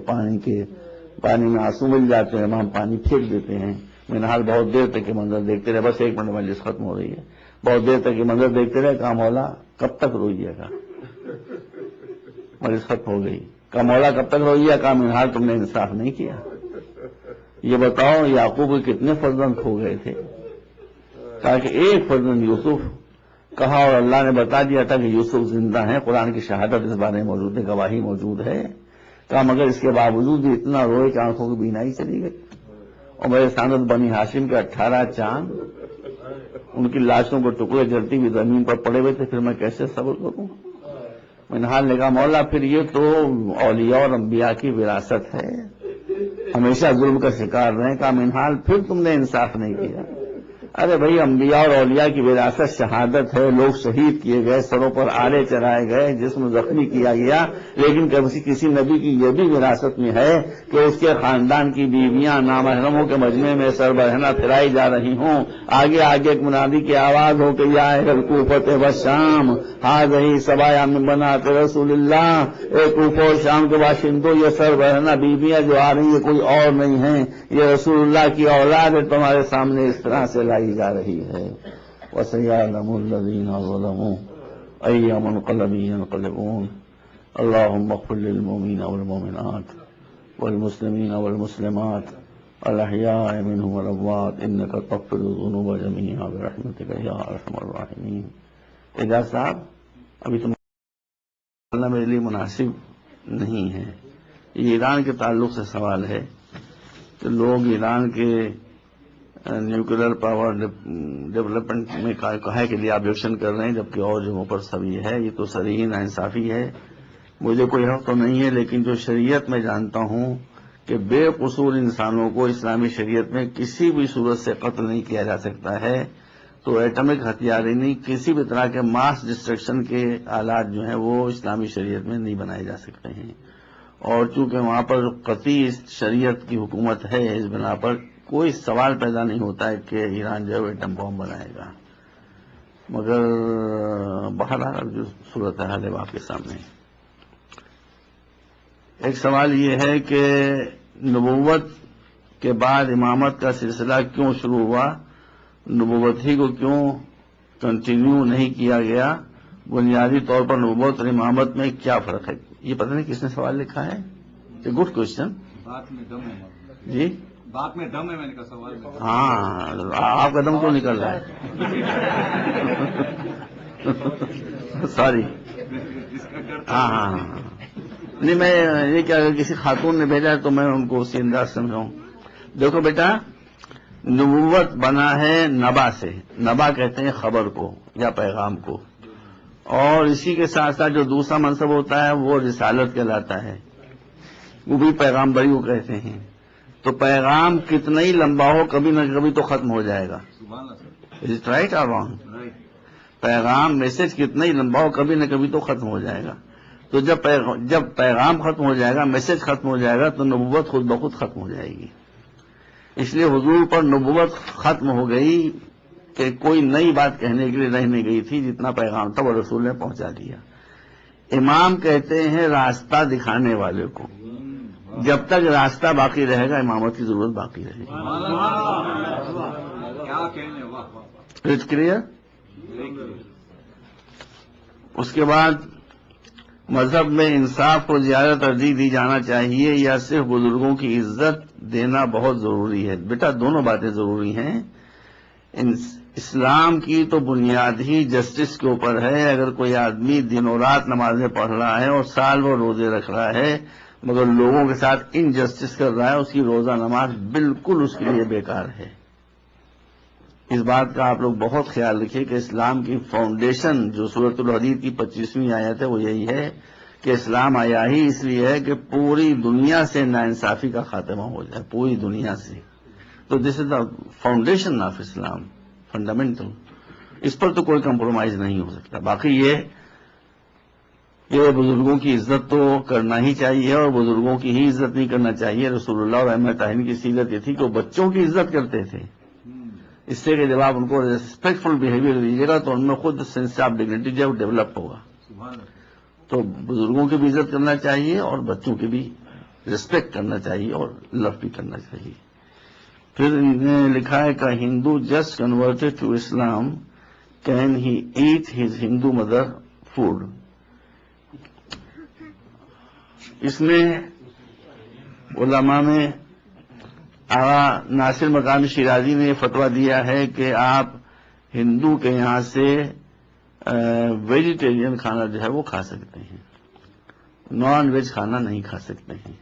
پانی میں آنسو مل جاتے ہیں، امام پانی پھینک دیتے ہیں۔ منہال بہت دیر تک یہ منظر دیکھتے رہے، بس 1 منٹ مجلس ختم ہو رہی ہے، بہت دیر تک یہ منظر دیکھتے رہے، کہا مولا کب تک روئیے گا؟ مجلس ختم ہو گئی، کہا مولا کب تک روئیے؟ کہا منہال تم نے انصاف نہیں کیا، یہ بتاؤ یعقوب کے کتنے فرزند کھو گئے تھے؟ کہا کہ 1 فرزند یوسف، کہا اور اللہ نے بتا دیا تھا کہ یوسف زندہ ہیں، قرآن کی شہادت اس بارے میں موجود ہے، گواہی موجود ہے کہا مگر اس کے باوجود بھی اتنا روئے کہ آنکھوں کی بینائی چلی گئی. اور میرے ساندت بنی ہاشم کے 18 چاند، ان کی لاشوں کو ٹکڑے جلتی ہوئی زمین پر پڑے ہوئے تھے، پھر میں کیسے صبر کروں؟ منہال نے کہا مولا پھر یہ تو اولیاء اور انبیاء کی وراثت ہے، ہمیشہ ظلم کا شکار رہے. کہا منہال پھر تم نے انصاف نہیں کیا. ارے بھائی انبیاء اور اولیاء کی وراثت شہادت ہے، لوگ شہید کیے گئے، سروں پر آلے چرائے گئے، جسم زخمی کیا گیا، لیکن کسی نبی کی یہ بھی وراثت میں ہے کہ اس کے خاندان کی بیویاں نامحرموں کے مجمع میں سر برہنہ پھرائی جا رہی ہوں. آگے آگے ایک منادی کی آواز ہو کہ یا اہل کوفۃ والشام ھذہ سبایا من بنات رسول اللہ، اے کوفہ اور شام کے باشندوں، یہ سر برہنہ بیویاں جو آ رہی ہیں کوئی اور نہیں ہیں، یہ رسول اللہ کی اولاد ہے، تمہارے سامنے اس طرح سے لائی جا رہی ہے. وَسَيَعْلَمُ الَّذِينَ ظَلَمُوا أَيَّ مُنقَلَبٍ يَنقَلِبُونَ. اللهم اغفر للمؤمنين والمؤمنات والمسلمين والمسلمات الأحياء منهم والأموات إنك تغفر الذنوب جميعا برحمتك يا أرحم الراحمين. اعجاز صاحب ابھی تم میرے لیے مناسب نہیں ہے. یہ ایران کے تعلق سے سوال ہے کہ لوگ ایران کے نیوکلیر پاور ڈیولپمنٹ میں کہے کے لیے آبجیکشن کر رہے ہیں، جبکہ اور جگہوں پر سبھی ہے. یہ تو صریح ناانصافی ہے. مجھے کوئی حق تو نہیں ہے، لیکن جو شریعت میں جانتا ہوں کہ بے قصور انسانوں کو اسلامی شریعت میں کسی بھی صورت سے قتل نہیں کیا جا سکتا ہے، تو ایٹمک ہتھیار نہیں، کسی بھی طرح کے ماس ڈسٹرکشن کے آلات جو ہیں وہ اسلامی شریعت میں نہیں بنائے جا سکتے ہیں. اور چونکہ وہاں پر قطعی شریعت کی حکومت ہے، اس بنا پر کوئی سوال پیدا نہیں ہوتا ہے کہ ایران جو ہے ایٹم بم بنائے گا. مگر بہرحال جو صورت حال ہے آپ کے سامنے. ایک سوال یہ ہے کہ نبوت کے بعد امامت کا سلسلہ کیوں شروع ہوا، نبوت ہی کو کیوں کنٹینیو نہیں کیا گیا، بنیادی طور پر نبوت اور امامت میں کیا فرق ہے؟ یہ پتہ نہیں کس نے سوال لکھا ہے. Good question. بات میں دم ہے جی، بات میں دم ہے، میں نے کہا سوال میں. ہاں آپ کا دم کیوں نکل رہا ہے؟ سوری. ہاں نہیں، میں یہ کہ اگر کسی خاتون نے بھیجا ہے تو میں ان کو اسی انداز سمجھاؤں. دیکھو بیٹا، نبوت بنا ہے نبا سے. نبا کہتے ہیں خبر کو یا پیغام کو، اور اسی کے ساتھ ساتھ جو دوسرا منصب ہوتا ہے وہ رسالت کہلاتا ہے، وہ بھی پیغام بری کو کہتے ہیں. تو پیغام کتنا ہی لمبا ہو کبھی نہ کبھی تو ختم ہو جائے گا. از اٹ رائٹ اور رانگ؟ پیغام میسج کتنا ہی لمبا ہو کبھی نہ کبھی تو ختم ہو جائے گا. تو جب پیغام ختم ہو جائے گا، میسج ختم ہو جائے گا، تو نبوت خود بخود ختم ہو جائے گی. اس لیے حضور پر نبوت ختم ہو گئی کہ کوئی نئی بات کہنے کے لیے رہ نہیں گئی تھی، جتنا پیغام تھا وہ رسول نے پہنچا دیا. امام کہتے ہیں راستہ دکھانے والے کو. جب تک راستہ باقی رہے گا امامت کی ضرورت باقی رہے گی. It's clear. اس کے بعد مذہب میں انصاف کو زیادہ ترجیح دی جانا چاہیے یا صرف بزرگوں کی عزت دینا بہت ضروری ہے؟ بیٹا دونوں باتیں ضروری ہیں. اسلام کی تو بنیاد ہی جسٹس کے اوپر ہے. اگر کوئی آدمی دن و رات نمازیں پڑھ رہا ہے اور سال بھر روزے رکھ رہا ہے مگر لوگوں کے ساتھ انجسٹس کر رہا ہے، اس کی روزہ نماز بالکل اس کے لیے بیکار ہے. اس بات کا آپ لوگ بہت خیال رکھیے کہ اسلام کی فاؤنڈیشن جو سورۃ الحدید کی 25ویں آیت ہے وہ یہی ہے کہ اسلام آیا ہی اس لیے ہے کہ پوری دنیا سے ناانصافی کا خاتمہ ہو جائے، پوری دنیا سے. تو this is the foundation of Islam, fundamental. اس پر تو کوئی کمپرومائز نہیں ہو سکتا. باقی یہ بزرگوں کی عزت تو کرنا ہی چاہیے، اور بزرگوں کی ہی عزت نہیں کرنا چاہیے. رسول اللہ اور ائمہ طاہرین کی سیرت یہ تھی کہ وہ بچوں کی عزت کرتے تھے. اس سے کہ جب آپ ان کو ریسپیکٹفل بیہیویئر دیجیے گا تو ان میں خود سینس آف ڈگنیٹی جب ڈیولپ ہوگا. تو بزرگوں کی بھی عزت کرنا چاہیے اور بچوں کی بھی ریسپیکٹ کرنا چاہیے اور لو بھی کرنا چاہیے. پھر انہیں لکھا ہے کہ Hindu just converted to Islam can he eat his Hindu mother food. اس میں علماء میں آغا ناصر مقامی شیرازی نے فتویٰ دیا ہے کہ آپ ہندو کے یہاں سے ویجیٹیرین کھانا جو ہے وہ کھا سکتے ہیں. نان ویج کھانا نہیں کھا سکتے ہیں.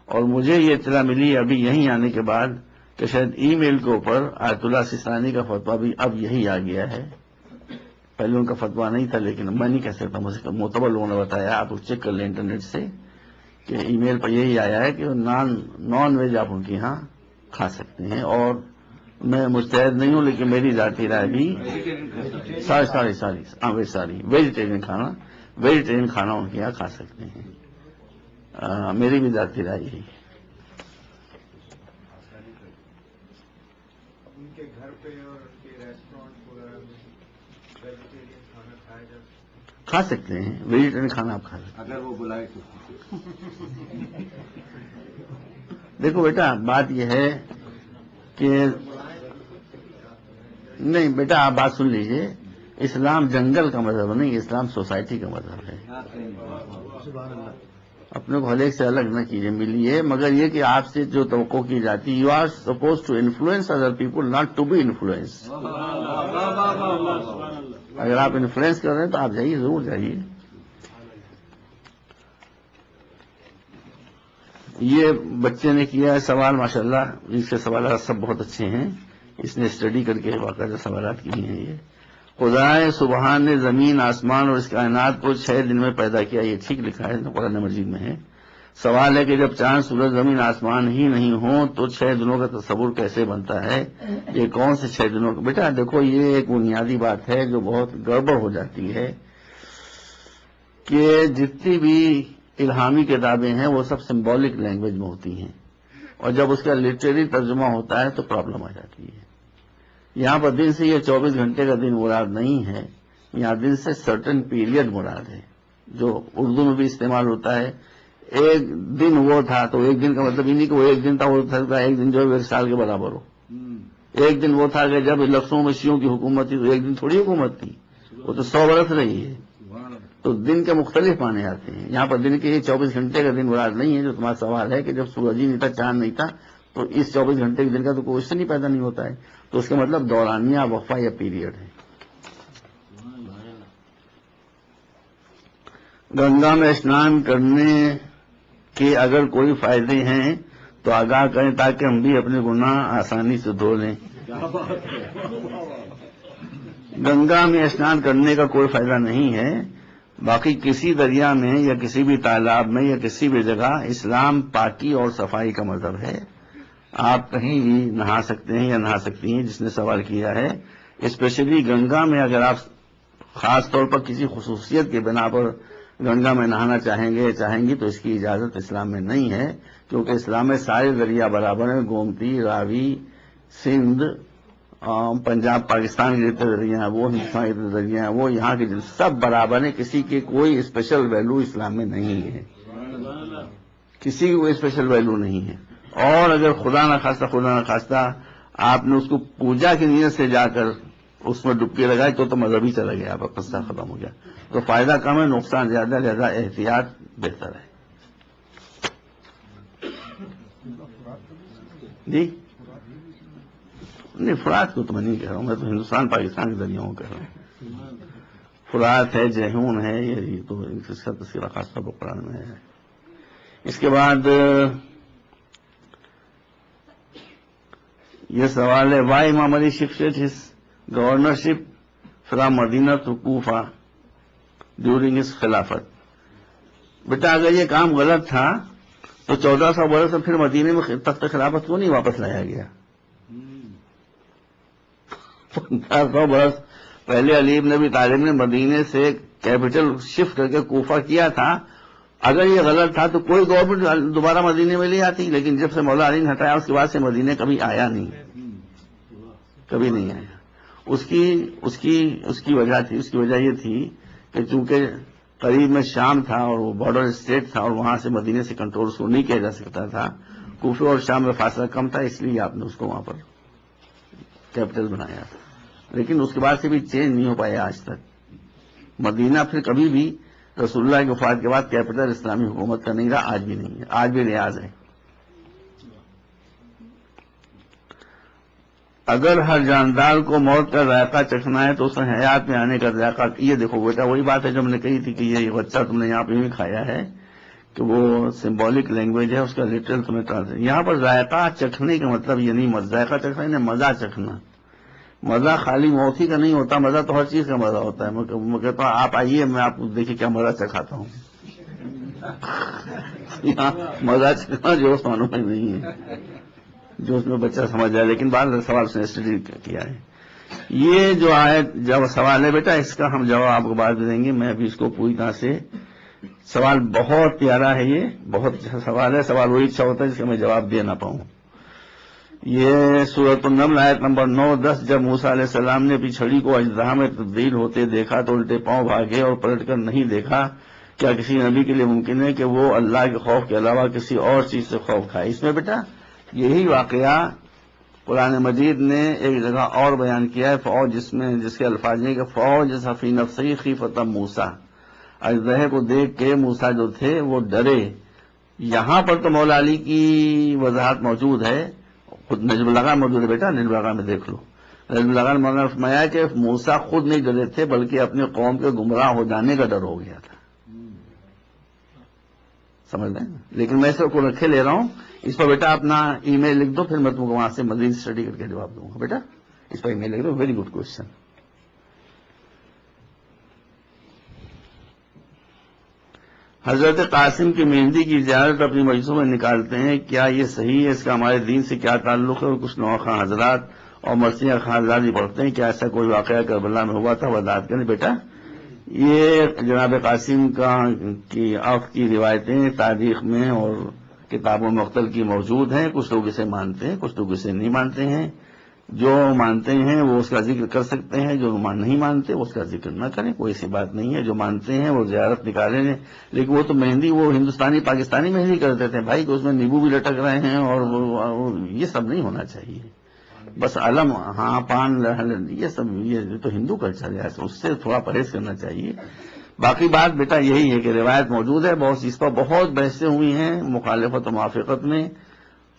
اور مجھے یہ اطلاع ملی ابھی یہیں آنے کے بعد کہ شاید ای میل کے اوپر آیت اللہ سیستانی کا فتویٰ بھی اب یہی آ گیا ہے. پہلے ان کا فتویٰ نہیں تھا، لیکن میں نہیں کہہ سکتا، مجھے معتبر لوگوں نے بتایا، آپ چیک کر لیں انٹرنیٹ سے، کہ ای میل پر یہی آیا ہے کہ نان ویج آپ ان کے یہاں کھا سکتے ہیں. اور میں مستعد نہیں ہوں، لیکن میری ذاتی رائے بھی ویجیٹیرین کھانا ان کے یہاں کھا سکتے ہیں. میری بھی ذاتی رائے یہی ہے. ان کے گھر پہ اور ان کے ریسٹورینٹ وغیرہ میں ویجیٹیرین کھانا کھایا جاتا کھا سکتے ہیں، ویجیٹیرین کھانا آپ کھا سکتے ہیں. اگر وہ بلائے تو دیکھو بیٹا، بات یہ ہے کہ نہیں بیٹا، آپ بات سن لیجئے، اسلام جنگل کا مذہب نہیں، اسلام سوسائٹی کا مذہب ہے. اپنے کو ہر ایک سے الگ نہ کیجیے، ملیے، مگر یہ کہ آپ سے جو توقع کی جاتی، you are suppose to influence other people, not to be influence. اگر آپ انفلوئنس کر رہے ہیں تو آپ جائیے، ضرور جائیے. یہ بچے نے کیا ہے سوال، ماشاءاللہ اس کے سوالات سب بہت اچھے ہیں، اس نے اسٹڈی کر کے باقاعدہ سوالات کیے ہیں. یہ خدائے سبحان نے زمین، آسمان اور اس کائنات کو 6 دن میں پیدا کیا، یہ ٹھیک لکھا ہے، قرآن مجید میں ہے. سوال ہے کہ جب چاند، سورج، زمین، آسمان ہی نہیں ہوں تو 6 دنوں کا تصور کیسے بنتا ہے؟ یہ کون سے 6 دنوں کا؟ بیٹا دیکھو، یہ ایک بنیادی بات ہے جو بہت گڑبڑ ہو جاتی ہے، کہ جتنی بھی الہامی کتابیں ہیں وہ سب سمبولک لینگویج میں ہوتی ہیں، اور جب اس کا لٹریری ترجمہ ہوتا ہے تو پرابلم آ جاتی ہے. یہاں پر دن سے یہ 24 گھنٹے کا دن مراد نہیں ہے، یہاں دن سے سرٹن پیریڈ مراد ہے، جو اردو میں بھی استعمال ہوتا ہے. ایک دن وہ تھا تو ایک دن کا مطلب یہ نہیں کہ وہ ایک دن تھا، وہ سکتا ہے ایک دن جو ہے 1 سال کے برابر ہو. ایک دن وہ تھا کہ جب لکھنؤ میں شیعوں کی حکومت تھی تو ایک دن تھوڑی حکومت تھی، وہ تو 100 برس رہی ہے. تو دن کے مختلف معنی آتے ہیں. یہاں پر دن کے یہ 24 گھنٹے کا دن مراد نہیں ہے جو تمہارا سوال ہے، کہ جب سورج ہی نہیں تھا، چاند نہیں تھا، تو اس 24 گھنٹے کے دن کا تو کوئی کوشچن ہی پیدا نہیں ہوتا ہے. تو اس کا مطلب دورانیہ، وقفہ یا پیریڈ ہے. گنگا میں اسنان کرنے کے اگر کوئی فائدے ہیں تو آگاہ کریں تاکہ ہم بھی اپنے گناہ آسانی سے دھو لیں. گنگا میں اسنان کرنے کا کوئی فائدہ نہیں ہے. باقی کسی دریا میں یا کسی بھی تالاب میں یا کسی بھی جگہ اسلام پاکی اور صفائی کا مذہب ہے. آپ کہیں بھی نہا سکتے ہیں یا نہا سکتی ہیں. جس نے سوال کیا ہے، اسپیشلی گنگا میں اگر آپ خاص طور پر کسی خصوصیت کے بنا پر گنگا میں نہانا چاہیں گی تو اس کی اجازت اسلام میں نہیں ہے، کیونکہ اسلام میں سارے دریا برابر ہیں. گومتی، راوی، سندھ، پنجاب پاکستان کے جتنے دریا ہیں وہ، ہندوستان کے جتنے دریا ہیں وہ، یہاں کے سب برابر ہیں. کسی کی کوئی اسپیشل ویلو اسلام میں نہیں ہے، کسی کی کوئی اسپیشل ویلو نہیں ہے. اور اگر خدا نہ خواستہ آپ نے اس کو پوجا کی نیت سے جا کر اس میں ڈبکی لگائی تو مذہب ہی چلا گیا، آپ کا قصہ ختم ہو گیا. تو فائدہ کم ہے، نقصان زیادہ، لہذا احتیاط بہتر ہے. جی نہیں، فرات کو تو میں نہیں کہہ رہا ہوں، میں تو ہندوستان پاکستان کے دریاؤں کہہ رہا ہوں. فرات ہے، جہون ہے، یہ تو اس کا تذکرہ خاص طور پر قرآن میں ہے. اس کے بعد یہ سوال ہے، وائی امام علی shifted his governorship from Medina to Kufa during his خلافت. بیٹا اگر یہ کام غلط تھا تو 1400 برس پھر مدینے میں تخت خلافت کیوں نہیں واپس لایا گیا؟ 1500 برس پہلے علی ابن ابی طالب نے مدینے سے کیپٹل شفٹ کر کے کوفہ کیا تھا. اگر یہ غلط تھا تو کوئی گورنمنٹ دوبارہ مدینے میں لے آتی، لیکن جب سے مولا علی نے ہٹایا اس کے بعد سے مدینے کبھی آیا نہیں، کبھی نہیں آیا. اس کی وجہ تھی، اس کی وجہ یہ تھی کہ چونکہ قریب میں شام تھا اور وہ بارڈر اسٹیٹ تھا اور وہاں سے مدینے سے کنٹرول اس کو نہیں کیا جا سکتا تھا. کوفے اور شام میں فاصلہ کم تھا، اس لیے آپ نے اس کو وہاں پر کیپٹل بنایا تھا. لیکن اس کے بعد سے بھی چینج نہیں ہو پایا آج تک. مدینہ پھر کبھی بھی رسول اللہ کی وفات کے بعد کیپٹل اسلامی حکومت کا نہیں رہا، آج بھی نہیں ہے، آج بھی ریاض ہے. اگر ہر جاندار کو موت کا ذائقہ چکھنا ہے تو اسے حیات میں آنے کا ذائقہ. یہ دیکھو بیٹا، وہی بات ہے جو ہم نے کہی تھی کہ یہ بچہ تم نے یہاں پہ بھی کھایا ہے. کہ وہ سمبولک لینگویج ہے، اس کا لٹرل تمہیں ٹرانسلیٹ. یہاں پر ذائقہ چکھنے کا مطلب یہ نہیں، ذائقہ چکھنا یعنی مزہ چکھنا. مزہ خالی موت ہی کا نہیں ہوتا، مزہ تو ہر چیز کا مزہ ہوتا ہے. میں کہتا ہوں آپ آئیے، میں آپ کو دیکھیے کیا مزہ چکھاتا ہوں. یہاں مزہ چکھنا جو اس معنوں میں نہیں ہے جو اس میں بچہ سمجھ جائے. لیکن بعد سوال سے اسٹڈی کیا ہے. یہ جو آیت جب سوال ہے بیٹا، اس کا ہم جواب آپ کو بعد میں دیں گے. میں ابھی اس کو پوری طرح سے، سوال بہت پیارا ہے، یہ بہت اچھا سوال ہے. سوال وہی اچھا ہوتا ہے جس کا میں جواب دے نہ پاؤں. یہ سورۃ النمل آیت نمبر 9-10. جب موسیٰ علیہ السلام نے اپنی چھڑی کو اجزا میں تبدیل ہوتے دیکھا تو الٹے پاؤں بھاگے اور پلٹ کر نہیں دیکھا. کیا کسی نبی کے لیے ممکن ہے کہ وہ اللہ کے خوف کے علاوہ کسی اور چیز سے خوف کھائے؟ اس میں بیٹا یہی واقعہ قرآن مجید نے ایک جگہ اور بیان کیا ہے، فوج جس کے الفاظ ہیں کہ فوج فی نفسی خیفۃ موسیٰ، اژدہے کو دیکھ کے موسیٰ جو تھے وہ ڈرے. یہاں پر تو مولا علی کی وضاحت موجود ہے، خود نجم البلاغہ موجود ہے بیٹا، نجم البلاغہ میں دیکھ لو. نجم البلاغہ نے مولانا فرمایا کہ موسیٰ خود نہیں ڈرے تھے بلکہ اپنے قوم کے گمراہ ہو جانے کا ڈر ہو گیا تھا. سمجھ لیں. لیکن میں اس کو رکھے لے رہا ہوں. اس پر بیٹا اپنا ای میل لکھ دو، پھر میں تم کو وہاں سے مزید اسٹڈی کر کے جواب دوں گا. بیٹا اس پر ای میل لکھ دو. Very good question. حضرت قاسم کی مہندی کی زیارت اپنی مجلسوں میں نکالتے ہیں، کیا یہ صحیح ہے؟ اس کا ہمارے دین سے کیا تعلق ہے؟ اور کچھ نوخواں حضرات اور مرثیہ خان حضرات بھی پڑھتے ہیں، کیا ایسا کوئی واقعہ کربلا میں ہوا تھا؟ وضاحت کریں. بیٹا یہ جناب قاسم کی عفو کی روایتیں تاریخ میں اور کتابوں میں مختلف کی موجود ہیں. کچھ لوگ اسے مانتے ہیں، کچھ لوگ اسے نہیں مانتے ہیں. جو مانتے ہیں وہ اس کا ذکر کر سکتے ہیں، جو نہیں مانتے وہ اس کا ذکر نہ کریں، کوئی ایسی بات نہیں ہے. جو مانتے ہیں وہ زیارت نکالیں گے. لیکن وہ تو مہندی وہ ہندوستانی پاکستانی مہندی کرتے تھے بھائی، کہ اس میں نیبو بھی لٹک رہے ہیں اور یہ سب نہیں ہونا چاہیے. بس علم، ہاں پان، یہ سب یہ تو ہندو کلچر ہے، اس سے تھوڑا پرہیز کرنا چاہیے. باقی بات بیٹا یہی ہے کہ روایت موجود ہے، بہت اس پر بہت بحثیں ہوئی ہیں مخالفت و موافقت میں،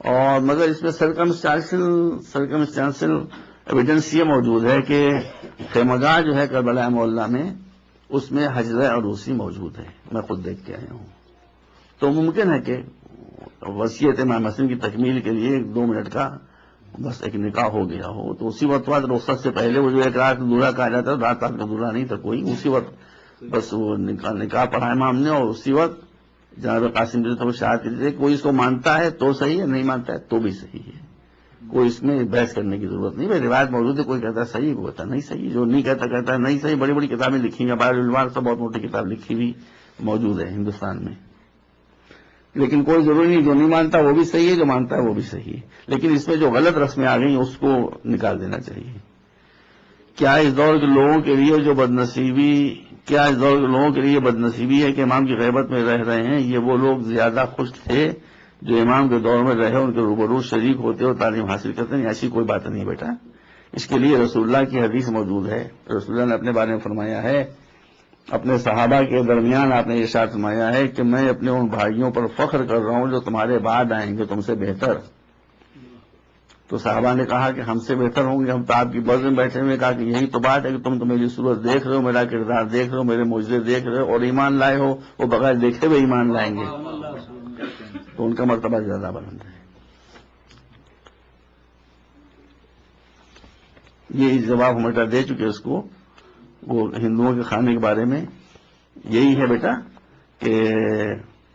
اور مگر اس میں سرکمسٹانشل ایویڈنس یہ موجود ہے کہ خیمگاہ جو ہے کربلا معلیٰ میں، اس میں حجرہ عروسی موجود ہے. میں خود دیکھ کے آیا ہوں. تو ممکن ہے کہ وصیت امام حسن کی تکمیل کے لیے 2 منٹ کا بس ایک نکاح ہو گیا ہو، تو اسی وقت بعد رخصت سے پہلے وہ جو ایک رات دورہ کہا جاتا ہے، رات کا دورہ نہیں تھا کوئی، اسی وقت بس وہ نکاح پڑھا امام نے، اور اسی وقت جناب قاسم جو تھا وہ شہادت دیتے. کوئی اس کو مانتا ہے تو صحیح ہے، نہیں مانتا ہے تو بھی صحیح ہے. کوئی اس میں بحث کرنے کی ضرورت نہیں. بھائی روایت موجود ہے، کوئی کہتا ہے صحیح، کوئی کہتا ہے نہیں صحیح. جو نہیں کہتا ہے نہیں صحیح. بڑی بڑی کتابیں لکھی ہیں، بار الوار سے بہت موٹی کتاب لکھی ہوئی موجود ہے ہندوستان میں. لیکن کوئی ضروری نہیں، جو نہیں مانتا وہ بھی صحیح ہے، جو مانتا ہے وہ بھی صحیح ہے. لیکن اس میں جو غلط رسمیں آ گئی اس کو نکال دینا چاہیے. کیا اس دور کے لوگوں کے لیے بدنصیبی ہے کہ امام کی غیبت میں رہ رہے ہیں؟ یہ وہ لوگ زیادہ خوش تھے جو امام کے دور میں رہے، ان کے روبرو شریک ہوتے اور تعلیم حاصل کرتے ہیں. ایسی کوئی بات نہیں بیٹا. اس کے لیے رسول اللہ کی حدیث موجود ہے. رسول اللہ نے اپنے بارے میں فرمایا ہے، اپنے صحابہ کے درمیان آپ نے ارشاد فرمایا ہے کہ میں اپنے ان بھائیوں پر فخر کر رہا ہوں جو تمہارے بعد آئیں گے تم سے بہتر. تو صحابہ نے کہا کہ ہم سے بہتر ہوں گے؟ ہم تو آپ کی بز میں بیٹھے ہوئے. کہا کہ یہی تو بات ہے کہ تم تو میری صورت دیکھ رہے ہو، میرا کردار دیکھ رہے ہو، میرے معجزے دیکھ رہے ہو اور ایمان لائے ہو. وہ بغیر دیکھے ہوئے ایمان لائیں گے تو ان کا مرتبہ زیادہ بلند ہے. یہ جواب ہم بیٹا دے چکے اس کو. وہ ہندوؤں کے کھانے کے بارے میں یہی ہے بیٹا کہ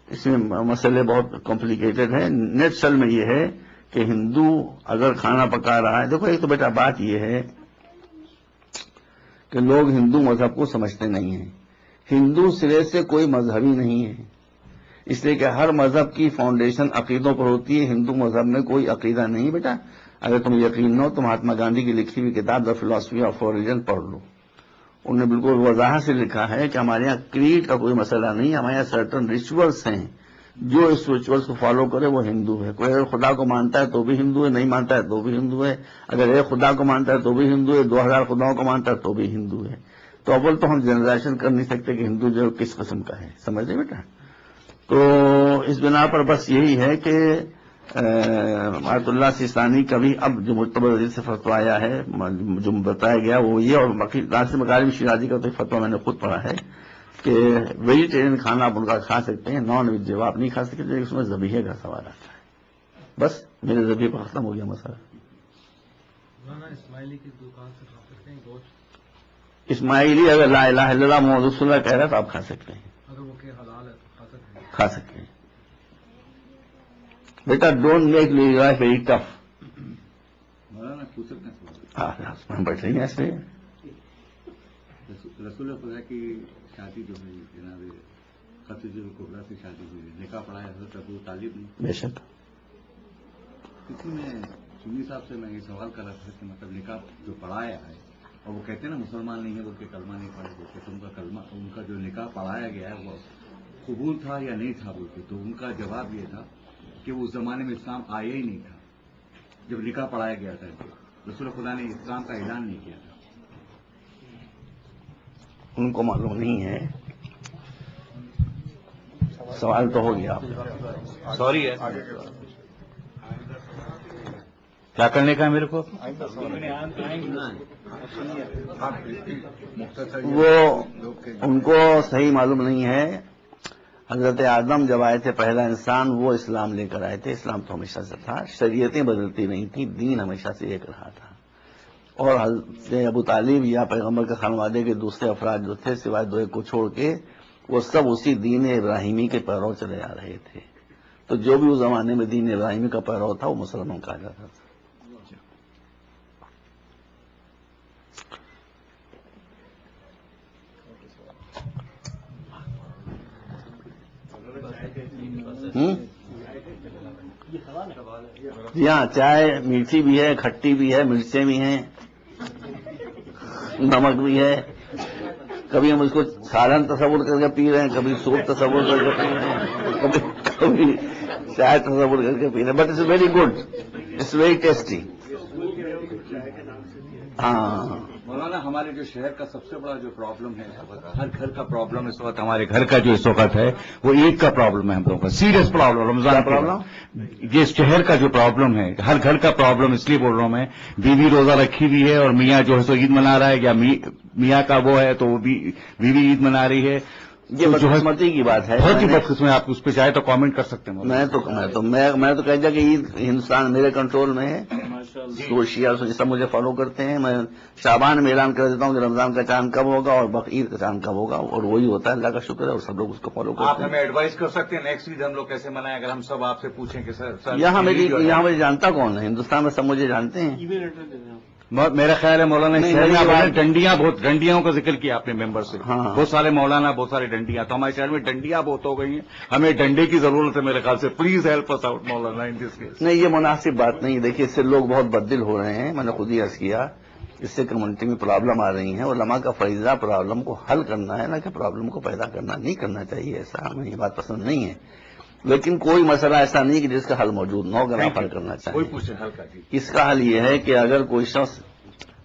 اس میں مسئلے بہت کمپلیکیٹڈ ہیں. نیٹ سل میں یہ ہے کہ ہندو اگر کھانا پکا رہا ہے، دیکھو ایک تو بیٹا بات یہ ہے کہ لوگ ہندو مذہب کو سمجھتے نہیں ہیں. ہندو سرے سے کوئی مذہبی نہیں ہے، اس لیے کہ ہر مذہب کی فاؤنڈیشن عقیدوں پر ہوتی ہے. ہندو مذہب میں کوئی عقیدہ نہیں بیٹا. اگر تم یقین نہ ہو تو مہاتما گاندھی کی لکھی ہوئی کتاب دا فلاسفی آف ریلیجن پڑھ لو. انہوں نے بالکل وضاحت سے لکھا ہے کہ ہمارے یہاں کریڈ کا کوئی مسئلہ نہیں، ہمارے یہاں سرٹن ریچولس ہیں، جو اس ریچولس کو فالو کرے وہ ہندو ہے. کوئی اگر خدا کو مانتا ہے تو بھی ہندو ہے، نہیں مانتا ہے تو بھی ہندو ہے. اگر ایک خدا کو مانتا ہے تو بھی ہندو ہے، 2000 خداؤں کو مانتا ہے تو بھی ہندو ہے. تو اول تو ہم جنرلائزیشن کر نہیں سکتے کہ ہندو جو کس قسم کا ہے. سمجھ لیں بیٹا. تو اس بنا پر بس یہی ہے کہ آیت اللہ سیستانی کا بھی اب جو مرتبہ وزیر سے فتویٰ آیا ہے، جو بتایا گیا وہ یہ، اور باقی ناصر مکارم شیرازی کا تو فتویٰ میں نے خود پڑھا ہے. کہ ویجیٹیرین کھانا آپ ان کا کھا سکتے ہیں، نان ویج جو آپ نہیں کھا سکتے، لیکن اس میں ذبیحے کا سوال آتا ہے. بس میرے ذبیحے پر ختم ہو گیا مسئلہ. اسماعیلی کی دکان سے کھا سکتے ہیں گوشت؟ اسماعیلی اگر لا الہ الا اللہ محمد رسول اللہ کہہ رہا ہے تو آپ کھا سکتے ہیں. اگر وہ کہ حلال ہے تو کھا سکتے ہیں؟ کھا سکتے ہیں. بیٹا don't make life very tough. مولانا پوچھ سکتے ہیں سوال؟ ہم بیٹھ رہے ہیں ایسے. رسول خدا کی شادی جو ہے جناب خدیجہ کبریٰ سے شادی ہوئی ہے، نکاح پڑھایا حضرت ابو طالب نے. بے شک. کسی میں سنی صاحب سے میں یہ سوال کر رہا تھا کہ مطلب نکاح جو پڑھایا ہے اور وہ کہتے ہیں نا مسلمان نہیں ہے بول کے کلمہ نہیں پڑھے بولتے، تو ان کا کلمہ ان کا جو نکاح پڑھایا گیا ہے وہ قبول تھا یا نہیں تھا بولتے، تو ان کا جواب یہ تھا کہ وہ اس زمانے میں اسلام آیا ہی نہیں تھا جب نکاح پڑھایا گیا تھا. رسول خدا نے اسلام کا اعلان نہیں کیا تھا. ان کو معلوم نہیں ہے. سوال تو ہو گیا. سوری ہے، کیا کرنے کا ہے میرے کو؟ وہ ان کو صحیح معلوم نہیں ہے. حضرت آدم جب آئے تھے پہلا انسان، وہ اسلام لے کر آئے تھے. اسلام تو ہمیشہ سے تھا، شریعتیں بدلتی نہیں تھیں، دین ہمیشہ سے ایک رہا تھا. اور حضرت ابو طالب یا پیغمبر کے خانوادے کے دوسرے افراد جو تھے سوائے دو ایک کو چھوڑ کے، وہ سب اسی دین ابراہیمی کے پیرو چلے آ رہے تھے. تو جو بھی اس زمانے میں دین ابراہیمی کا پیرو تھا وہ مسلمان کہا جاتا تھا. جی ہاں، چائے میٹھی بھی ہے، کھٹی بھی ہے، مرچیں بھی ہیں، نمک بھی ہے. کبھی ہم اس کو سالن تصور کر کے پی رہے ہیں، کبھی سوپ تصور کر کے پی رہے ہیں، کبھی چائے تصور کر کے پی رہے ہیں. But it's very good, it's very tasty. ہاں مولانا ہمارے جو شہر کا سب سے بڑا جو پرابلم ہے اس وقت، ہر گھر کا پرابلم اس وقت، ہمارے گھر کا جو اس وقت ہے وہ عید کا پرابلم ہے. ہم لوگوں کا سیریس پرابلم رمضان پرابلم. یہ شہر کا جو پرابلم ہے، ہر گھر کا پرابلم اس لیے بول رہا ہوں میں. بیوی روزہ رکھی ہوئی ہے اور میاں جو ہے سو عید منا رہا ہے، یا میاں کا وہ ہے تو وہ بیوی عید منا رہی ہے. یہ بدقسمتی کی بات ہے. بہت ہی بدقسمت. آپ اس پہ چاہے تو کامنٹ کر سکتے ہیں. میں تو کہتا کہ عید ہندوستان میرے کنٹرول میں ہے. تو شیعہ سب مجھے فالو کرتے ہیں. میں شعبان میں اعلان کر دیتا ہوں کہ رمضان کا چاند کب ہوگا اور بقرعید کا چاند کب ہوگا، اور وہی ہوتا ہے. اللہ کا شکر ہے، اور سب لوگ اس کو فالو کرتے ہیں. آپ ہمیں ایڈوائز کر سکتے ہیں نیکسٹ عید ہم لوگ کیسے منائیں، اگر ہم سب آپ سے پوچھیں کہ سر یہاں مجھے جانتا کون ہے؟ ہندوستان میں سب مجھے جانتے ہیں. میرا خیال ہے مولانا شہر میں آپ ڈنڈیاں کا ذکر کیا آپ نے ممبر سے. ہاں. بہت سارے مولانا، بہت سارے ڈنڈیاں. تو ہمارے شہر میں ڈنڈیاں بہت ہو گئی ہیں، ہمیں ڈنڈے کی ضرورت ہے میرے خیال سے. Please help us out Maulana in this case. نہیں، یہ مناسب بات نہیں. دیکھیے اس سے لوگ بہت بددل ہو رہے ہیں. میں نے خود ہی عرض کیا، اس سے کمیونٹی میں پرابلم آ رہی ہیں. علماء کا فریضہ پرابلم کو حل کرنا ہے، نہ کہ پرابلم کو پیدا کرنا. نہیں کرنا چاہیے ایسا، ہمیں یہ بات پسند نہیں ہے. لیکن کوئی مسئلہ ایسا نہیں کہ جس کا حل موجود نہ ہو، اگر آپ حل کرنا چاہیں. کوئی پوچھے حل کا جی. اس کا حل یہ ہے کہ اگر کوئی شخص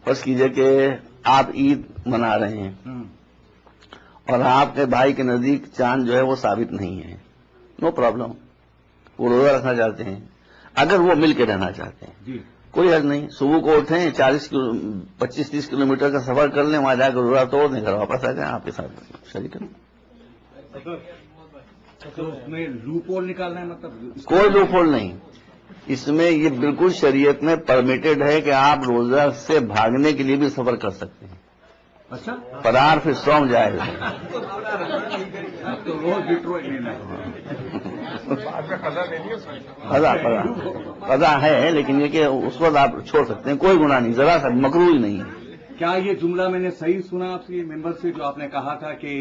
فرض کیجئے کہ آپ عید منا رہے ہیں اور آپ کے بھائی کے نزدیک چاند جو ہے وہ ثابت نہیں ہے، نو پرابلم. وہ روزہ رکھنا چاہتے ہیں، اگر وہ مل کے رہنا چاہتے ہیں جی کوئی حل نہیں. صبح کو اٹھیں، 25-30 کلومیٹر کا سفر کر لیں، وہاں جا کر روزہ توڑ دیں، گھر واپس آ جائیں، آپ کے ساتھ شریک کریں. تو اس میں لوپ ہول نکالنا ہے، مطلب کوئی لوپ ہول نہیں. اس میں یہ بالکل شریعت میں پرمیٹڈ ہے کہ آپ روزہ سے بھاگنے کے لیے بھی سفر کر سکتے ہیں. اچھا فرار پھر سوم جائے گا. اب تو روز ڈیٹروئٹ لینا قضا ہے، لیکن یہ کہ اس وقت آپ چھوڑ سکتے ہیں، کوئی گناہ نہیں، ذرا سا مکروہ نہیں ہے. کیا یہ جملہ میں نے صحیح سنا آپ سے ممبر سے، جو آپ نے کہا تھا کہ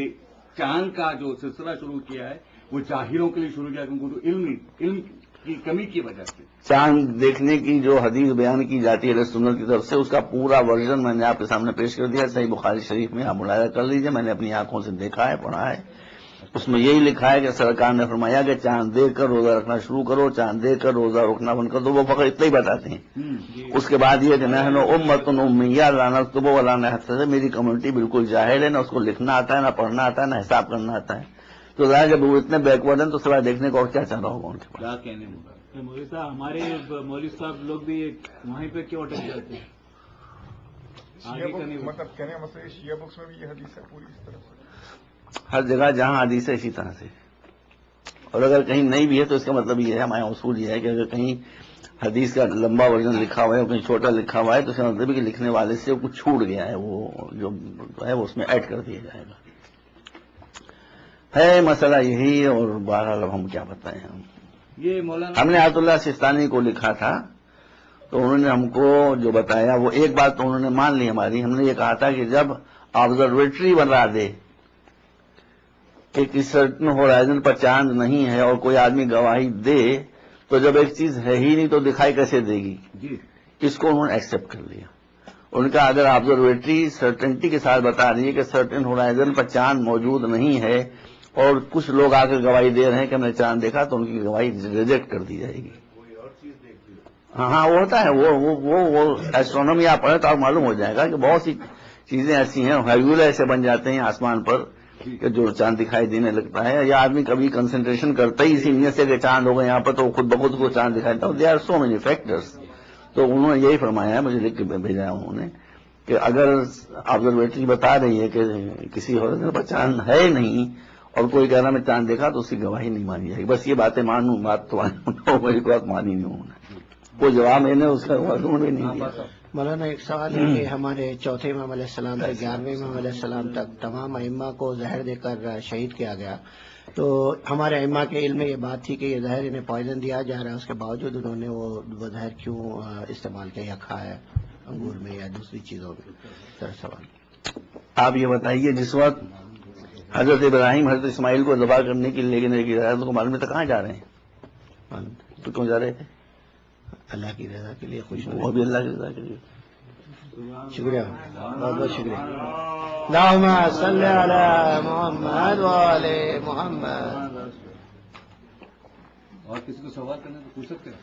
چاند کا جو سلسلہ شروع کیا ہے وہ جاہلوں کے لیے شروع کیا کیونکہ علم کی کمی کی وجہ سے؟ چاند دیکھنے کی جو حدیث بیان کی جاتی ہے رسول اللہ کی طرف سے، اس کا پورا ورژن میں نے آپ کے سامنے پیش کر دیا. صحیح بخاری شریف میں آپ مطالعہ کر لیجئے. میں نے اپنی آنکھوں سے دیکھا ہے، پڑھا ہے. اس میں یہی لکھا ہے کہ سرکار نے فرمایا کہ چاند دیکھ کر روزہ رکھنا شروع کرو، چاند دیکھ کر روزہ رکنا بند کر دو. وہ فقط اتنا ہی بتاتے ہیں. اس کے بعد یہ کہ نحن امۃ امیہ لا نکتب ولا نحتسب، میری کمیونٹی بالکل جاہل ہے، نہ اس کو لکھنا آتا ہے، نہ پڑھنا آتا ہے، نہ حساب کرنا آتا ہے. تو ظاہر جب وہ اتنے بیکورڈ ہیں تو سوائے دیکھنے کو اور کیا چاہ رہا ہوگا ان کے پاس. کیا کہنے ہوگا مولوی صاحب، ہمارے مولوی صاحب لوگ بھی وہیں پہ کیوں اٹک جاتے ہیں؟ مطلب کہنے کا مطلب شیعہ بکس میں بھی یہ حدیث ہے پوری اس طرح سے. ہر جگہ جہاں حدیث ہے اسی طرح سے، اور اگر کہیں نہیں بھی ہے تو اس کا مطلب یہ ہے، ہمارا اصول یہ ہے کہ اگر کہیں حدیث کا لمبا ورژن لکھا ہوا ہے اور کہیں چھوٹا لکھا ہوا ہے تو اس کا مطلب ہے کہ لکھنے والے سے کچھ چھوٹ گیا ہے، وہ جو ہے وہ اس میں ایڈ کر دیا جائے گا. ہے مسئلہ یہی، اور بہرحال اب ہم کیا بتائیں. یہ مولانا ہم نے آیت اللہ سستانی کو لکھا تھا تو انہوں نے ہم کو جو بتایا وہ ایک بات تو انہوں نے مان لی ہماری. ہم نے یہ کہا تھا کہ جب آبزرویٹری بنا دے کہ کسی سرٹن ہورائزن پر چاند نہیں ہے اور کوئی آدمی گواہی دے تو جب ایک چیز ہے ہی نہیں تو دکھائی کیسے دے گی. جی اس کو انہوں نے ایکسپٹ کر لیا. ان کا اگر آبزرویٹری سرٹنٹی کے ساتھ بتا رہی ہے کہ سرٹن ہورائزن پر چاند موجود نہیں ہے اور کچھ لوگ آ کر گواہی دے رہے ہیں کہ ہم نے چاند دیکھا تو ان کی گواہی ریجیکٹ کر دی جائے گی. ہاں وہ ہوتا ہے، وہ ایسٹرونومی آپ پڑھیں تو آپ معلوم ہو جائے گا کہ بہت سی چیزیں ایسی ہیں، ہیولا ایسے بن جاتے ہیں آسمان پر کہ جو چاند دکھائی دینے لگتا ہے، یا آدمی کبھی کنسنٹریشن کرتا ہی اسی نیت سے کہ چاند ہوگا یہاں پر تو خود بخود کو چاند دکھائی دیتا ہے. They are so many factors. تو انہوں نے یہی فرمایا ہے، مجھے لکھ کے بھیجا ہے انہوں نے، کہ اگر آبزرویٹری بتا رہی ہے کہ کسی ہورائزن پر چاند ہے نہیں اور کوئی کہہ رہا میں چاند دیکھا تو اس کی گواہی نہیں مانی جائے گی. بس یہ باتیں مانوں، بات تو میری بات مانی نہیں انہوں نے. کوئی جواب میں نے اس کا انہوں نے نہیں دیا. مولانا ایک سوال ہے کہ ہمارے چوتھے امام علیہ السلام سے 11ویں امام علیہ السلام تک تمام ائمہ کو زہر دے کر شہید کیا گیا، تو ہمارے ائمہ کے علم میں یہ بات تھی کہ یہ زہر انہیں پوائزن دیا جا رہا ہے، اس کے باوجود انہوں نے وہ زہر کیوں استعمال کیا یا کھایا انگور میں یا دوسری چیزوں میں؟ سر سوال آپ یہ بتائیے، جس وقت حضرت ابراہیم حضرت اسماعیل کو ذبح کرنے کے لیے لے کے حضرت کو معلوم ہے تو کہاں جا رہے ہیں؟ تو کیوں جا رہے تھے؟ اللہ کی رضا کے لیے خوش وہ بھی اللہ کی رضا کے لیے. شکریہ، بہت بہت شکریہ. اللہم صلی علی محمد وآل محمد. اور کسی کو سوال کرنا تو پوچھ سکتے ہیں.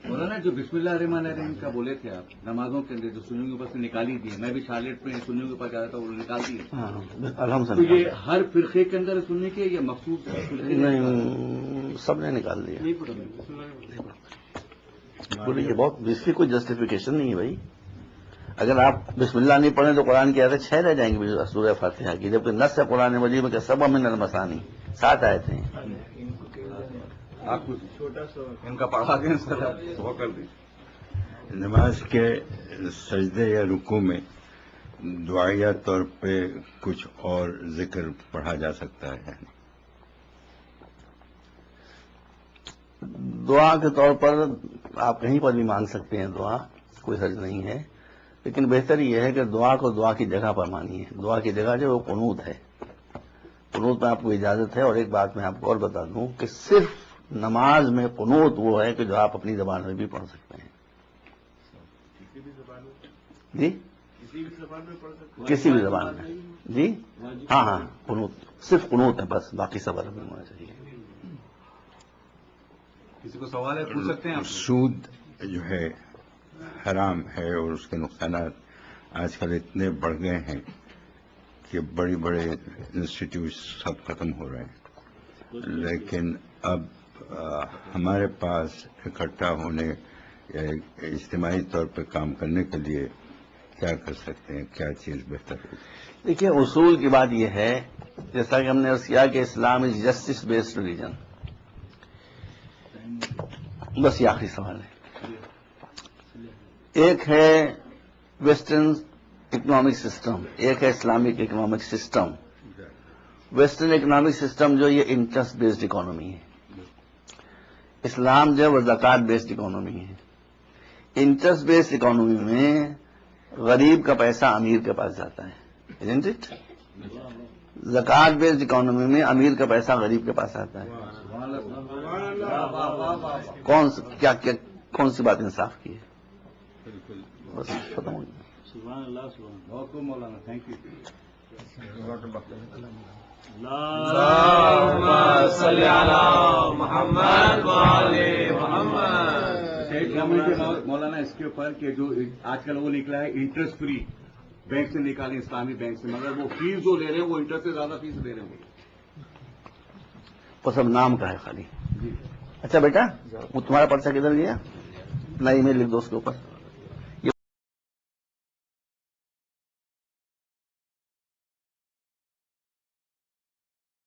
مولانا جو بسم اللہ الرحمن الرحیم کا بولے تھے آپ نمازوں کے اندر جو سنیوں کے اوپر سے نکالی دی ہے، میں بھی شارلیٹ پہ سنیوں کے اوپر جا رہا تھا وہ نکال دی ہے. الحمد تو یہ ہر فرقے کے اندر سننے کے یا مخصوص نہیں، سب نے نکال دیا. بولے یہ بہت، اس کی کوئی جسٹیفیکیشن نہیں ہے بھائی. اگر آپ بسم اللہ نہیں پڑھیں تو قرآن کی آیتیں 6 رہ جائیں گی سورہ فاتحہ کی، جبکہ نص ہے قرآن مجید میں کہ سبع من المثانی 7 آیتیں ہیں. آپ چھوٹا سا ان کا پڑھا دیں سر وہ کر دیں. نماز کے سجدے یا رکوع میں دعائیہ طور پہ کچھ اور ذکر پڑھا جا سکتا ہے؟ دعا کے طور پر آپ کہیں پر بھی مانگ سکتے ہیں دعا، کوئی حرج نہیں ہے، لیکن بہتر یہ ہے کہ دعا کو دعا کی جگہ پر مانیے. دعا کی جگہ جو وہ قنوت ہے، قنوت میں آپ کو اجازت ہے. اور ایک بات میں آپ کو اور بتا دوں کہ صرف نماز میں قنوت وہ ہے کہ جو آپ اپنی زبان میں بھی پڑھ سکتے ہیں. جی کسی بھی زبان میں. جی ہاں قنوت، صرف قنوت ہے بس، باقی سب عربی میں ہونا چاہیے. کسی کو سوال ہے پوچھ سکتے ہیں آپ. سود جو ہے حرام ہے اور اس کے نقصانات آج کل اتنے بڑھ گئے ہیں کہ بڑے انسٹیٹیوٹ سب ختم ہو رہے ہیں. لیکن اب ہمارے پاس اکٹھا ہونے یا اجتماعی طور پہ کام کرنے کے لیے کیا کر سکتے ہیں، کیا چیز بہتر ہوگی؟ دیکھیے اصول کی بات یہ ہے، جیسا کہ ہم نے عرض کیا کہ اسلام از جسٹس بیسڈ ریلیجن. بس یہ آخری سوال ہے. ایک ہے ویسٹرن اکنامک سسٹم، ایک ہے Islamic economic system. Western economic system جو یہ انٹرسٹ بیسڈ اکانومی ہے، اسلام جو وہ زکوٰۃ بیسڈ اکانومی ہے. انٹرسٹ بیسڈ اکانومی میں غریب کا پیسہ امیر کے پاس جاتا ہے، isn't it؟ زکوٰۃ بیسڈ اکانومی میں امیر کا پیسہ غریب کے پاس آتا ہے. کون سی بات انصاف کی ہے؟ بس ختم ہو گیا. سبحان اللہ سبحان بہت خوب مولانا، تھینک یو. مولانا اس کے اوپر کہ جو آج کل وہ نکلا ہے انٹرسٹ فری، بینک سے نکالیں اسلامی بینک سے، مگر وہ فیس جو لے رہے ہیں وہ انٹرسٹ سے زیادہ فیس لے رہے ہیں. وہ سب نام کا ہے خالی. اچھا بیٹا، وہ تمہارا پرچہ کدھر گیا؟ اپنا ای میل لکھ دو اس کے اوپر.